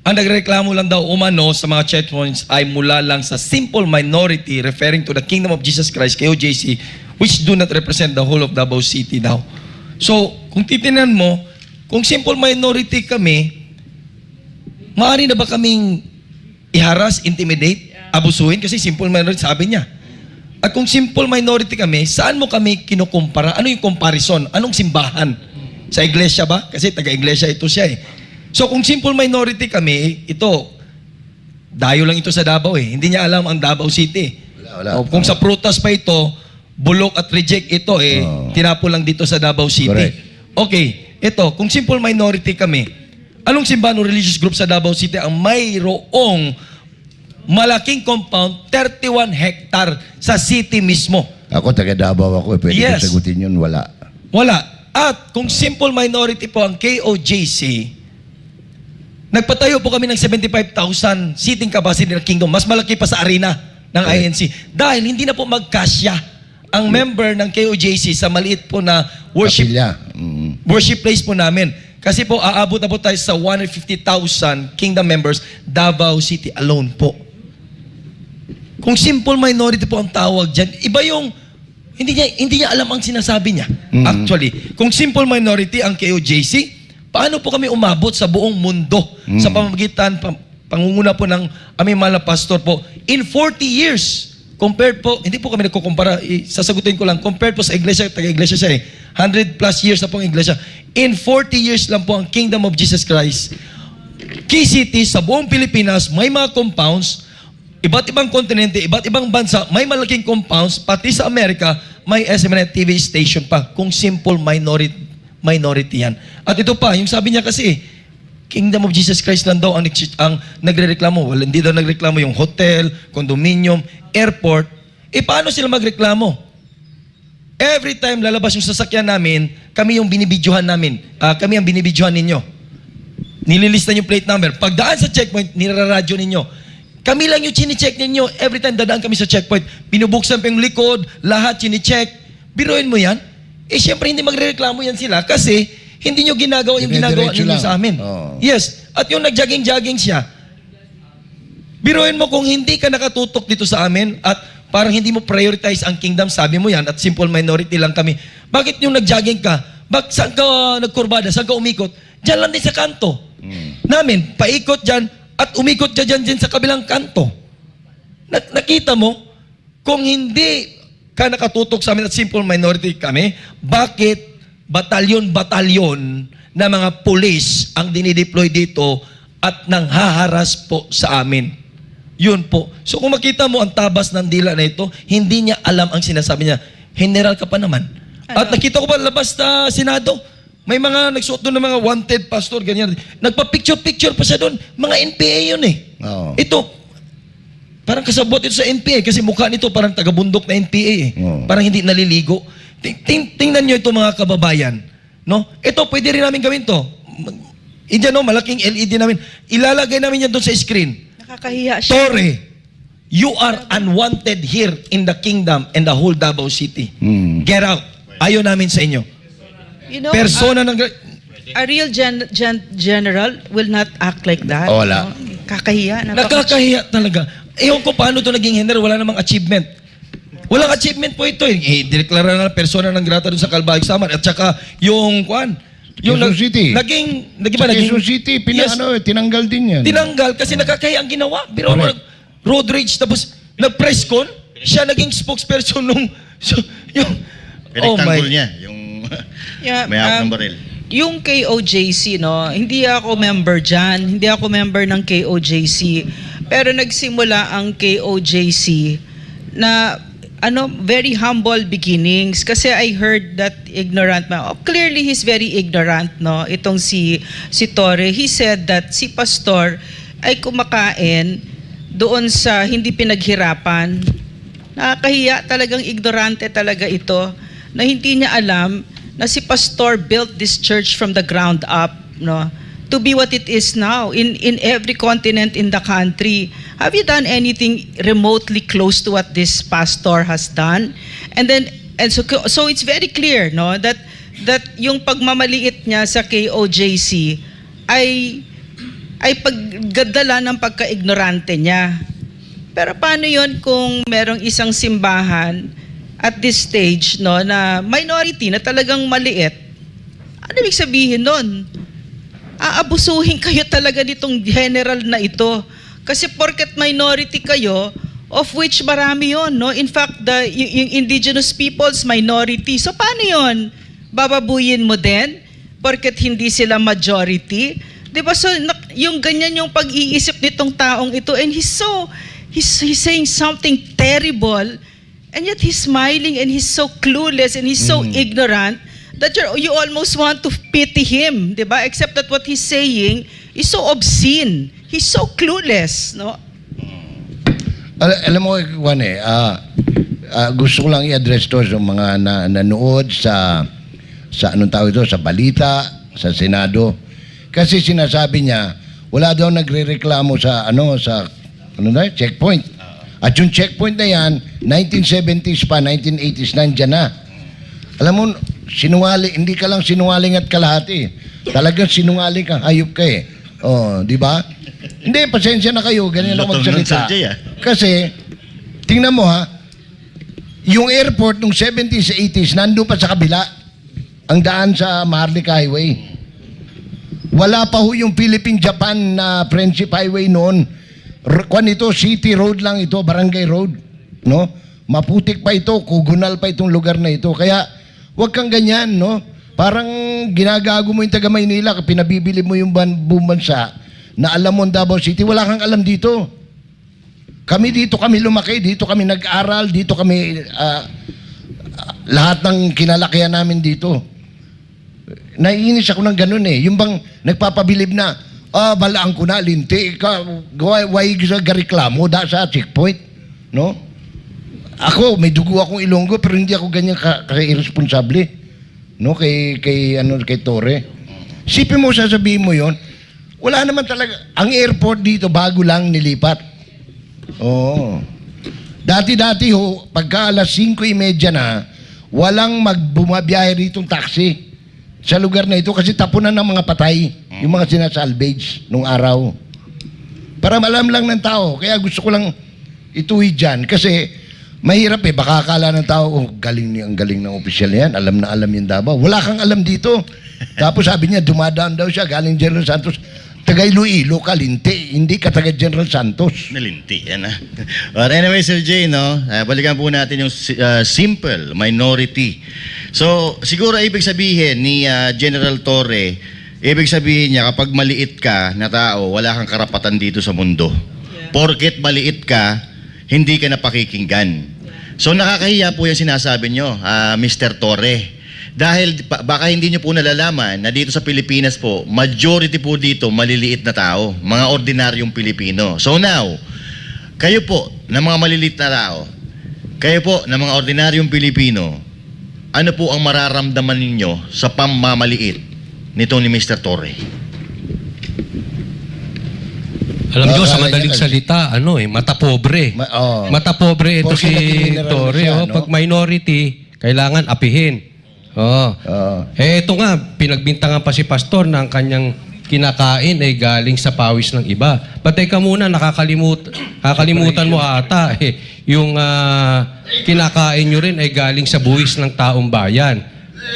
ang nagreklamo lang daw umano sa mga checkpoints ay mula lang sa simple minority referring to the Kingdom of Jesus Christ, KOJC, which do not represent the whole of Davao City daw. So, kung titinan mo, kung simple minority kami, maaari na ba kaming iharas, intimidate, abusuhin? Kasi simple minority, sabi niya. At kung simple minority kami, saan mo kami kinukumpara? Ano yung comparison? Anong simbahan? Sa iglesia ba? Kasi taga-iglesia ito siya eh. So kung simple minority kami, ito, dayo lang ito sa Davao eh. Hindi niya alam ang Davao City. Wala. O, kung sa prutas pa ito, bulok at reject ito eh, tinapo lang dito sa Davao City. Correct. Okay, ito, kung simple minority kami, anong simbahan o religious group sa Davao City ang mayroong malaking compound, 31 hectare sa city mismo? Ako, taga Davao ako. Pwede Yes. ko sagutin yun, wala. Wala. At kung simple minority po ang KOJC, nagpatayo po kami ng 75,000 seating capacity ng Kingdom. Mas malaki pa sa arena ng INC. Dahil hindi na po magkasya ang member ng KOJC sa maliit po na worship Kapilya. worship place po namin. Kasi po, aabot na po tayo sa 150,000 Kingdom members, Davao City alone po. Kung simple minority po ang tawag dyan, iba yung, hindi niya alam ang sinasabi niya. Actually, kung simple minority ang KOJC, paano po kami umabot sa buong mundo sa pamamagitan, pangunguna po ng aming mahal na pastor po, in 40 years, compared po, hindi po kami nagkukumpara, sasagutin ko lang, compared po sa iglesia, taga-iglesia siya eh, 100 plus years na po ang iglesia. In 40 years lang po ang Kingdom of Jesus Christ, key cities sa buong Pilipinas, may mga compounds, iba't ibang kontinente, iba't ibang bansa, may malaking compounds, pati sa Amerika, may SMNet TV station pa, kung simple minority yan. At ito pa, yung sabi niya kasi, Kingdom of Jesus Christ lang daw ang nagre-reklamo. Well, hindi daw nagreklamo yung hotel, condominium, airport. Paano sila magreklamo? Every time lalabas yung sasakyan namin, kami yung binibidyohan namin. Kami ang binibidyohan ninyo. Nililista yung plate number. Pagdaan sa checkpoint, niraradyo ninyo. Kami lang yung chine-check ninyo. Every time dadaan kami sa checkpoint, binubuksan pa yung likod, lahat chine-check. Biruin mo yan. Siyempre hindi magre-reklamo yan sila kasi hindi nyo ginagawa yung ginagawa ninyo sa amin. Yes. At yung nag-jogging-jogging siya, biruin mo kung hindi ka nakatutok dito sa amin at parang hindi mo prioritize ang kingdom, sabi mo yan, at simple minority lang kami. Bakit yung nag-jogging ka? Saan ka nagkurbada? Saan ka umikot? Diyan lang din sa kanto. Namin, paikot dyan at umikot ka dyan sa kabilang kanto. Nakita mo, kung hindi ka nakatutok sa amin at simple minority kami, bakit batalyon-batalyon na mga pulis ang dinideploy dito at nanghaharas po sa amin? Yun po. So kung makita mo ang tabas ng dila na ito, hindi niya alam ang sinasabi niya. General ka pa naman. At nakita ko pa labas na Senado, May mga nagsuot doon ng mga wanted pastor, ganyan. Nagpa-picture-picture pa siya doon. Mga NPA yun eh. Oo. Ito, parang kasabot ito sa NPA kasi mukha nito parang taga-bundok na NPA eh. Oo. Parang hindi naliligo. Tingnan nyo ito mga kababayan. No? Ito, pwede rin namin gawin to. Diyan, no, malaking LED namin. Ilalagay namin yan doon sa screen. Nakakahiya siya. Torre, you are unwanted here in the kingdom and the whole Davao City. Get out. Ayaw namin sa inyo. You know, Persona ng... a real general will not act like that. Wala. No? Kakahiya. Nakakahiya talaga. Ewan ko paano ito naging general. Wala namang achievement. Walang achievement po ito eh. Dineklara na persona ng grata doon sa Calbayog Samar. At saka yung kwan. Quezon City. Naging Sa Quezon City, tinanggal din yan. Tinanggal kasi nakakahiya ang ginawa. Pero road rage tapos nag-press con. Siya naging spokesperson nung... Rectangle niya, yung Yeah, may hawak ng baril. Yung KOJC, no, hindi ako member dyan. Hindi ako member ng KOJC. Pero nagsimula ang KOJC na very humble beginnings. Kasi I heard that ignorant man. Clearly, he's very ignorant, no? Itong si Torre. He said that si Pastor ay kumakain doon sa hindi pinaghirapan. Nakakahiya, talagang ignorante talaga ito. Na hindi niya alam na si Pastor built this church from the ground up, no, to be what it is now in every continent in the country. Have you done anything remotely close to what this pastor has done? And so it's very clear, no, that yung pagmamaliit niya sa KOJC ay paggadala ng pagka-ignorante niya. Pero paano yon kung merong isang simbahan at this stage, no, na minority na talagang maliit? Ano ibig sabihin nun? Aabusuhin kayo talaga nitong general na ito. Kasi porket minority kayo, of which marami yon, no? In fact, yung indigenous peoples, minority. So paano yon? Bababuyin mo din? Porket hindi sila majority? Diba? So yung ganyan yung pag-iisip nitong taong ito. And he's saying something terrible. And yet he's smiling and he's so clueless and he's so ignorant that you almost want to pity him, di ba? Except that what he's saying is so obscene. He's so clueless, no? Alam mo, Juan gusto ko lang i-address to sa mga nanood sa anong tawag ito, sa balita, sa Senado. Kasi sinasabi niya, wala daw nagrereklamo sa checkpoint. At yung checkpoint na yan, 1970s pa, 1980s, nandyan na. Alam mo, hindi ka lang sinungaling at kalahati. Talagang sinungaling kang hayop ka eh. Oh, di ba? Hindi, pasensya na kayo, ganyan ako magsalita. Kasi, tingnan mo ha, yung airport nung 70s, 80s, nandun pa sa kabila, ang daan sa Maharlika Highway. Wala pa ho yung Philippine-Japan na Friendship Highway noon. Kwan ito, city road lang ito, barangay road, no? Maputik pa ito, kugunal pa itong lugar na ito. Kaya, wag kang ganyan, no? Parang ginagago mo yung taga Maynila, pinabibili mo yung buong bansa na alam mo Davao City, wala kang alam dito. Kami dito kami lumaki, dito kami nag-aral, dito kami lahat ng kinalakihan namin dito. Naiinis ako ng ganun eh. Yung bang nagpapabilib na, balaan ko na, linti ka, why sa gareklamo da sa checkpoint, no? Ako, may dugo akong Ilonggo, pero hindi ako ganyan ka-irresponsable, no? Kay Torre. Sipin mo, sasabihin mo yon, wala naman talaga. Ang airport dito, bago lang nilipat. Oo. Dati-dati ho, pagka alas 5:30 na, walang bumabiyahe ritong taxi sa lugar na ito kasi tapunan ng mga patay, yung mga sinasalvage nung araw. Para malam lang ng tao. Kaya gusto ko lang ituwi dyan. Kasi mahirap eh. Baka akala ng tao, ang galing ng opisyal yan. Alam na alam yung Davao. Wala kang alam dito. Tapos sabi niya, dumadaan daw siya. Galing General Santos. Taga Iloilo ka, linti. Hindi ka taga General Santos. Nalinti, yan ah. But anyway, Sir Jay, no? Balikan po natin yung simple minority. So, siguro ibig sabihin ni General Torre, ibig sabihin niya kapag maliit ka na tao, wala kang karapatan dito sa mundo. Porket maliit ka, hindi ka napakikinggan. So, nakakahiya po yung sinasabi nyo, Mr. Torre, Dahil baka hindi nyo po nalalaman na dito sa Pilipinas po, majority po dito maliliit na tao, mga ordinaryong Pilipino. So now, kayo po na mga maliliit na tao, kayo po na mga ordinaryong Pilipino, ano po ang mararamdaman ninyo sa pamamaliit nito ni Mr. Torre? Alam nyo, sa madaling salita, mata pobre. Mata pobre ito Porque si nag-mineral Torre. siya, Oh. no? Pag minority, kailangan apihin. Oh. Ito nga, pinagbintangan pa si Pastor na ang kanyang kinakain ay galing sa pawis ng iba. Patay ka muna, nakakalimutan mo ata. Yung kinakain nyo rin ay galing sa buwis ng taong bayan.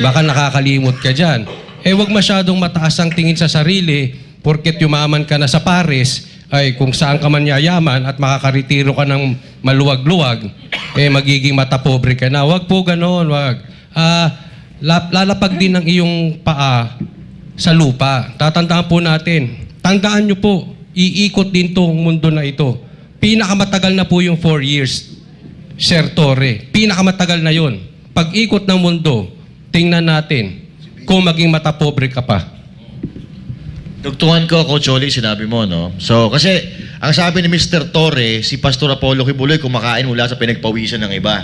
Baka nakakalimot ka dyan. Huwag masyadong mataas ang tingin sa sarili porket yumaman ka na sa pares, ay kung saan ka man yayaman at makakaretiro ka ng maluwag-luwag, magiging matapobre ka na. Huwag po ganoon, wag. Lalapag din ng iyong paa sa lupa. Tatandaan po natin. Tandaan nyo po, iikot din tong mundo na ito. Pinakamatagal na po yung 4 years, Sir Torre. Pinakamatagal na yun. Pag-ikot ng mundo, tingnan natin kung maging matapobre ka pa. Tugtungan ko, Coach Oli, sinabi mo, no? So, kasi, ang sabi ni Mr. Torre, si Pastor Apollo Kibuloy, kumakain mula sa pinagpawisan ng iba.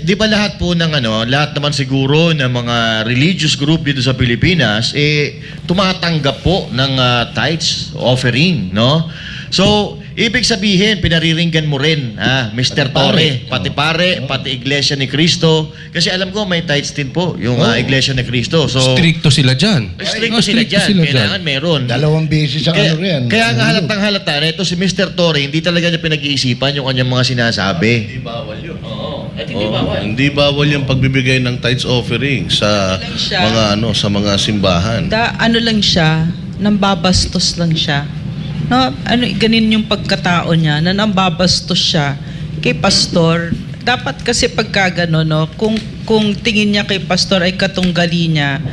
Di ba lahat po ng lahat naman siguro ng mga religious group dito sa Pilipinas, tumatanggap po ng tithes, offering, no? So, ibig sabihin, pinariringgan mo rin, Mr. Torre, pati pare, pati Iglesia ni Cristo. Kasi alam ko, may tithes din po, yung Iglesia ni Cristo. So, Stricto sila dyan. Stricto sila dyan. Kailangan meron. 2 beses ang rin. Kaya nga halatang halata na ito si Mr. Torre, hindi talaga niya pinag-iisipan yung kanyang mga sinasabi. Hindi bawal yun. Oo. Hindi bawal. Hindi bawal yung pagbibigay ng tithes offering sa sa mga simbahan. Ano lang siya, nambabastos lang siya. No, ganin yung pagkatao niya, na nambabastos siya kay pastor. Dapat kasi pagka gano'n, no, kung tingin niya kay pastor ay katunggali niya,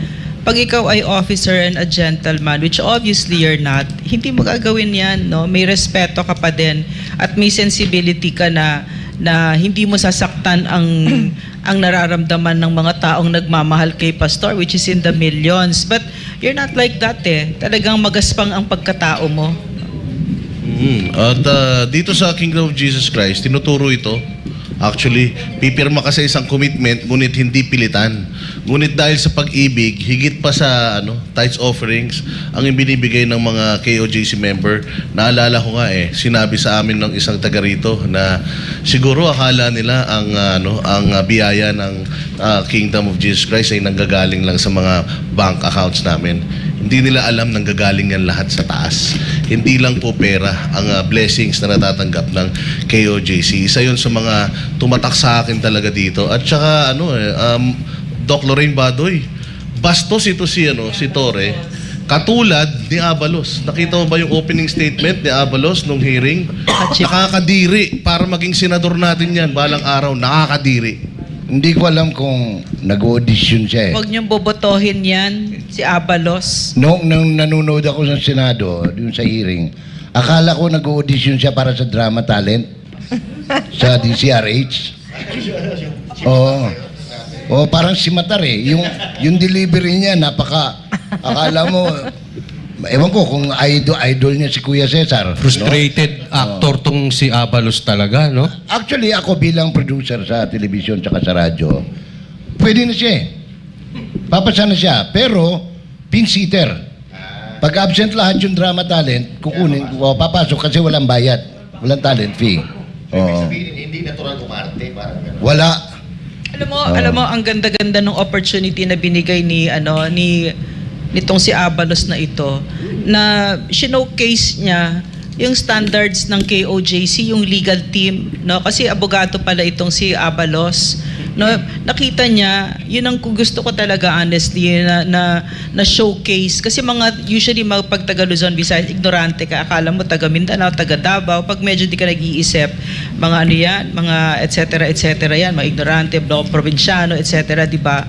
pag ikaw ay officer and a gentleman, which obviously you're not, hindi mo gagawin yan, no? May respeto ka pa din at may sensibility ka na hindi mo sasaktan ang nararamdaman ng mga taong nagmamahal kay pastor, which is in the millions. But you're not like that Talagang magaspang ang pagkatao mo. At dito sa Kingdom of Jesus Christ, tinuturo ito. Actually, pipirma ka sa isang commitment, ngunit hindi pilitan. Ngunit dahil sa pag-ibig, higit pa sa tithes offerings, ang ibinibigay ng mga KOJC member, naalala ko nga sinabi sa amin ng isang taga rito na siguro akala nila ang biyaya ng Kingdom of Jesus Christ ay nanggagaling lang sa mga bank accounts namin. Hindi nila alam nanggagaling yan lahat sa taas. Hindi lang po pera ang blessings na natatanggap ng KOJC. Isa yun sa mga tumatak sa akin talaga dito. At saka Doc Lorraine Badoy, bastos ito si Torre. Katulad ni Abalos. Nakita mo ba yung opening statement ni Abalos nung hearing? Nakakadiri. Para maging senador natin yan, balang araw, nakakadiri. Hindi ko alam kung nag-audition siya Huwag niyong bobotohin yan, si Abalos. Nung nanonood ako sa Senado, dun sa hearing, akala ko nag-audition siya para sa drama talent sa DCRH. Oo, parang si Matar yung delivery niya, akala mo, ewan ko kung idol niya si Kuya Cesar. Frustrated actor tong si Abalos talaga, no? Actually, ako bilang producer sa television tsaka sa radyo, pwede na siya Papasa na siya. Pero, pin-sitter. Pag absent lahat yung drama talent, kukunin, papasok kasi walang bayad. Walang talent fee. Hindi natural umarte. Wala. Alam mo, ang ganda-ganda ng opportunity na binigay nitong si Abalos na ito, na showcase niya yung standards ng KOJC, yung legal team, no? Kasi abogado pala itong si Abalos, no? Nakita niya, yun ang gusto ko talaga honestly na showcase, kasi usually pag taga Luzon, Visayas, ignorante ka, akala mo taga Mindanao, taga Davao, pag medyo di ka nag-iisip, mga mga etc. yan, mga ignorante, probinsyano, etc. di ba?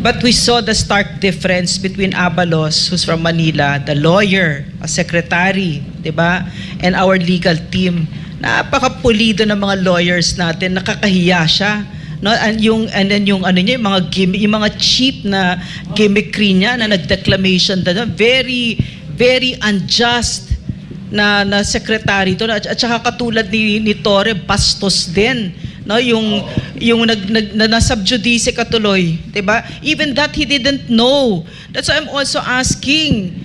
But we saw the stark difference between Abalos, who's from Manila, the lawyer, a secretary, di ba? And our legal team. Napakapulido ng mga lawyers natin, nakakahiya siya. no, and then yung ano niya, yung mga yung mga cheap na gimmickry niya na nagdeclamation, very very unjust na secretary to, at saka katulad ni Torre, bastos din, no, yung nasubjudice katuloy, 'di ba? Even that he didn't know. That's why I'm also asking,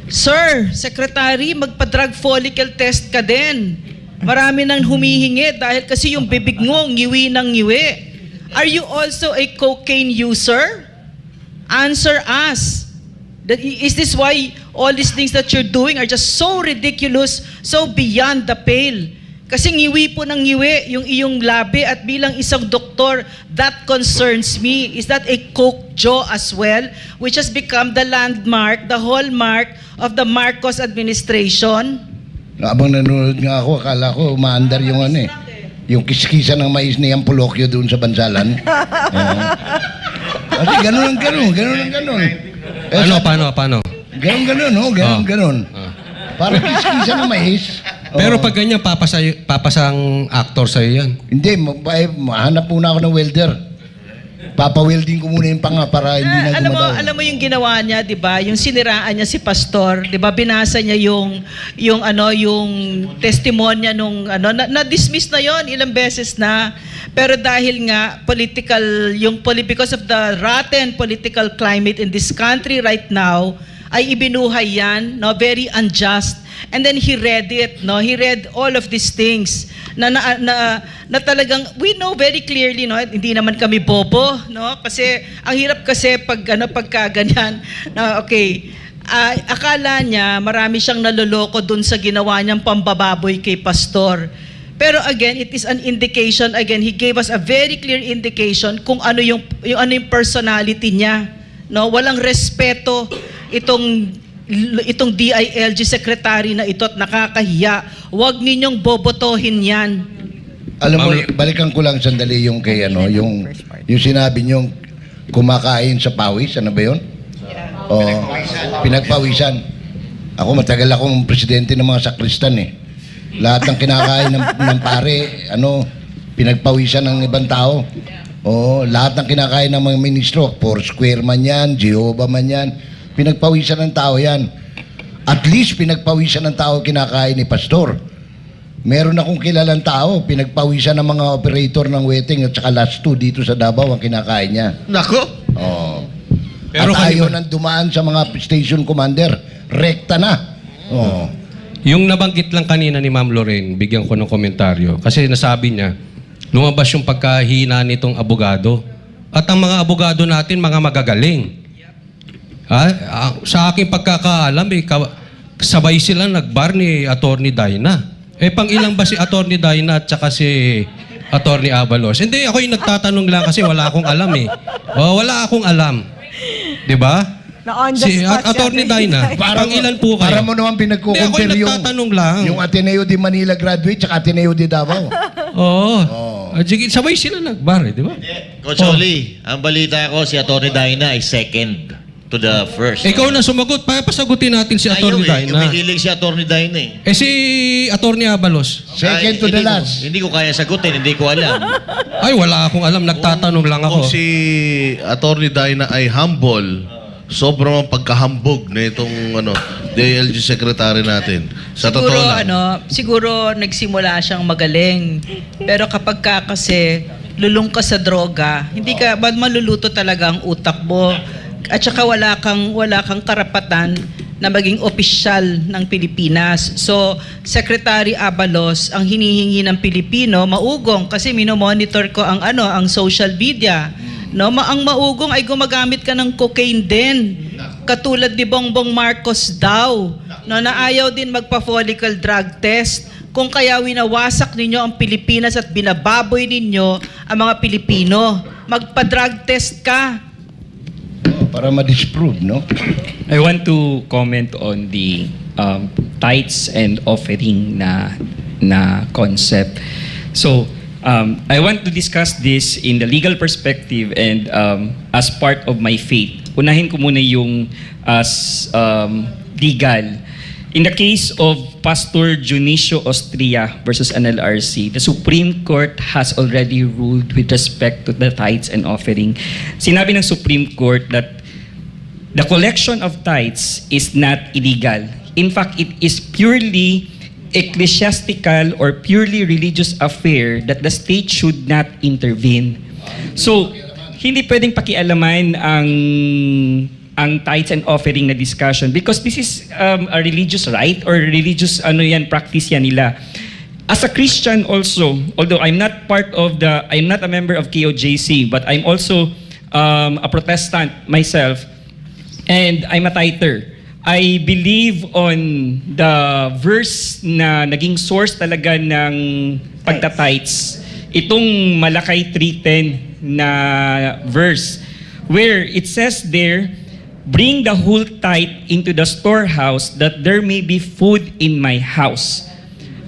Sir Secretary, magpa-drug follicle test ka din. Marami nang humihingi dahil kasi yung bibig mo ngiwi ng ngiwi. Are you also a cocaine user? Answer us. Is this why all these things that you're doing are just so ridiculous, so beyond the pale? Kasi ngiwi po ng ngiwi yung iyong labi, at bilang isang doktor, that concerns me. Is that a coke jaw as well, which has become the landmark, the hallmark of the Marcos administration? Habang nanonood nga ako, akala ko umaandar yung ano eh. Yung kiskisa ng mais ni Ampolokyo doon sa Bansalan. Kasi ganun. Paano? Ganun. Parang kiskisa ng mais. Pero pag ganyan, papasang actor sa'yo yan. Hindi, mahanap muna ako ng welder. Papa-welding ko muna yung panga para hindi na gumadaw. Alam mo yung ginawa niya, 'di ba? Yung siniraan niya si pastor, 'di ba? Binasa niya yung testimonya nung na-dismiss na 'yon ilang beses na. Pero dahil nga because of the rotten political climate in this country right now, ay ibinuhay yan, no, very unjust. And then he read it, no, he read all of these things na talagang we know very clearly, no, hindi naman kami bobo, no, kasi ang hirap kasi pagka ganyan, no, okay. Akala niya marami siyang naloloko dun sa ginawa niyang pambababoy kay pastor. Pero again, it is an indication, again, he gave us a very clear indication kung ano yung personality niya, no, walang respeto itong DILG secretary na ito at nakakahiya. Huwag ninyong bobotohin yan. Alam mo, balikan ko lang sandali yung kay yung sinabi niyong kumakain sa pawis, ano ba yun? Pinagpawisan. Ako matagal akong presidente ng mga sakristan eh. Lahat ng kinakain ng pare, pinagpawisan ng ibang tao. Lahat ng kinakain ng mga ministro, Foursquare man yan, Jehovah man yan, pinagpawisan ng tao yan. At least pinagpawisan ng tao kinakain ni pastor. Meron akong kilalang tao, pinagpawisan ng mga operator ng wedding at saka last two dito sa Davao ang kinakain niya. Nako! Pero at ayaw nang dumaan sa mga station commander, rekta na. Yung nabanggit lang kanina ni Ma'am Lorraine, bigyan ko ng komentaryo. Kasi nasabi niya, lumabas yung pagkahina nitong abogado. At ang mga abogado natin, mga magagaling. Sa aking pagkakaalam, sabay sila nagbar ni Attorney Dayna. Pang ilang ba si Attorney Dayna at saka si Attorney Abalos? Hindi, ako yung nagtatanong lang kasi wala akong alam eh. Wala akong alam. Diba? Si Attorney Dayna, pang ilan po kayo? Para mo naman pinagkukumpir yung Ateneo de Manila graduate at Ateneo de Davao. Sabay sila nagbar eh, diba? Coach Oli, ang balita ko si Attorney Dayna ay second to the first. Ikaw na sumagot, pasagutin natin si Attorney Dayna. Umihilig si Attorney Dayna eh. Si Attorney Abalos? Second to the last. Hindi ko kaya sagutin, hindi ko alam. Ay, wala akong alam, nagtatanong lang ako. Kung si Attorney Dayna ay humble, sobrang pagkahambog na itong DILG secretary natin. Sa Siguro, totoo lang. siguro nagsimula siyang magaling. Pero kapag kasi lulong ka sa droga, hindi ka maluluto talaga ang utak mo. At saka wala kang karapatan na maging opisyal ng Pilipinas. So, Secretary Abalos, ang hinihingi ng Pilipino, maugong kasi minomonitor ko ang social media. No, ang maugong ay gumagamit ka ng cocaine din. Katulad ni Bongbong Marcos daw, na ayaw din magpa-follicle drug test. Kung kaya winawasak ninyo ang Pilipinas at binababoy ninyo ang mga Pilipino, magpa-drug test ka. Para ma-disprove, no? I want to comment on the tithes and offering na concept. So, I want to discuss this in the legal perspective and as part of my faith. Unahin ko muna yung as legal. In the case of Pastor Junicio Ostria versus NLRC, the Supreme Court has already ruled with respect to the tithes and offering. Sinabi ng Supreme Court that the collection of tithes is not illegal. In fact, it is purely ecclesiastical or purely religious affair that the state should not intervene. So, hindi pwedeng pakialaman ang tithes and offering na discussion because this is a religious right or religious practice yan nila. As a Christian also, although I'm not a member of KOJC, but I'm also a Protestant myself, and I'm a tither. I believe on the verse na naging source talaga ng pagta-tithes. Itong Malakay 3:10 na verse where it says there, "Bring the whole tithe into the storehouse that there may be food in my house."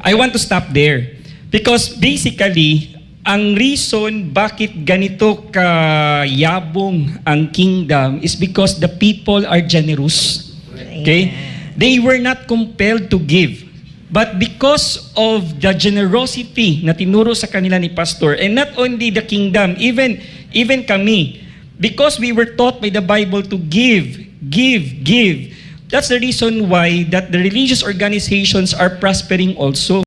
I want to stop there because basically ang reason bakit ganito kayabong ang kingdom is because the people are generous. Okay? They were not compelled to give. But because of the generosity na tinuro sa kanila ni Pastor, and not only the kingdom, even kami, because we were taught by the Bible to give. That's the reason why that the religious organizations are prospering also.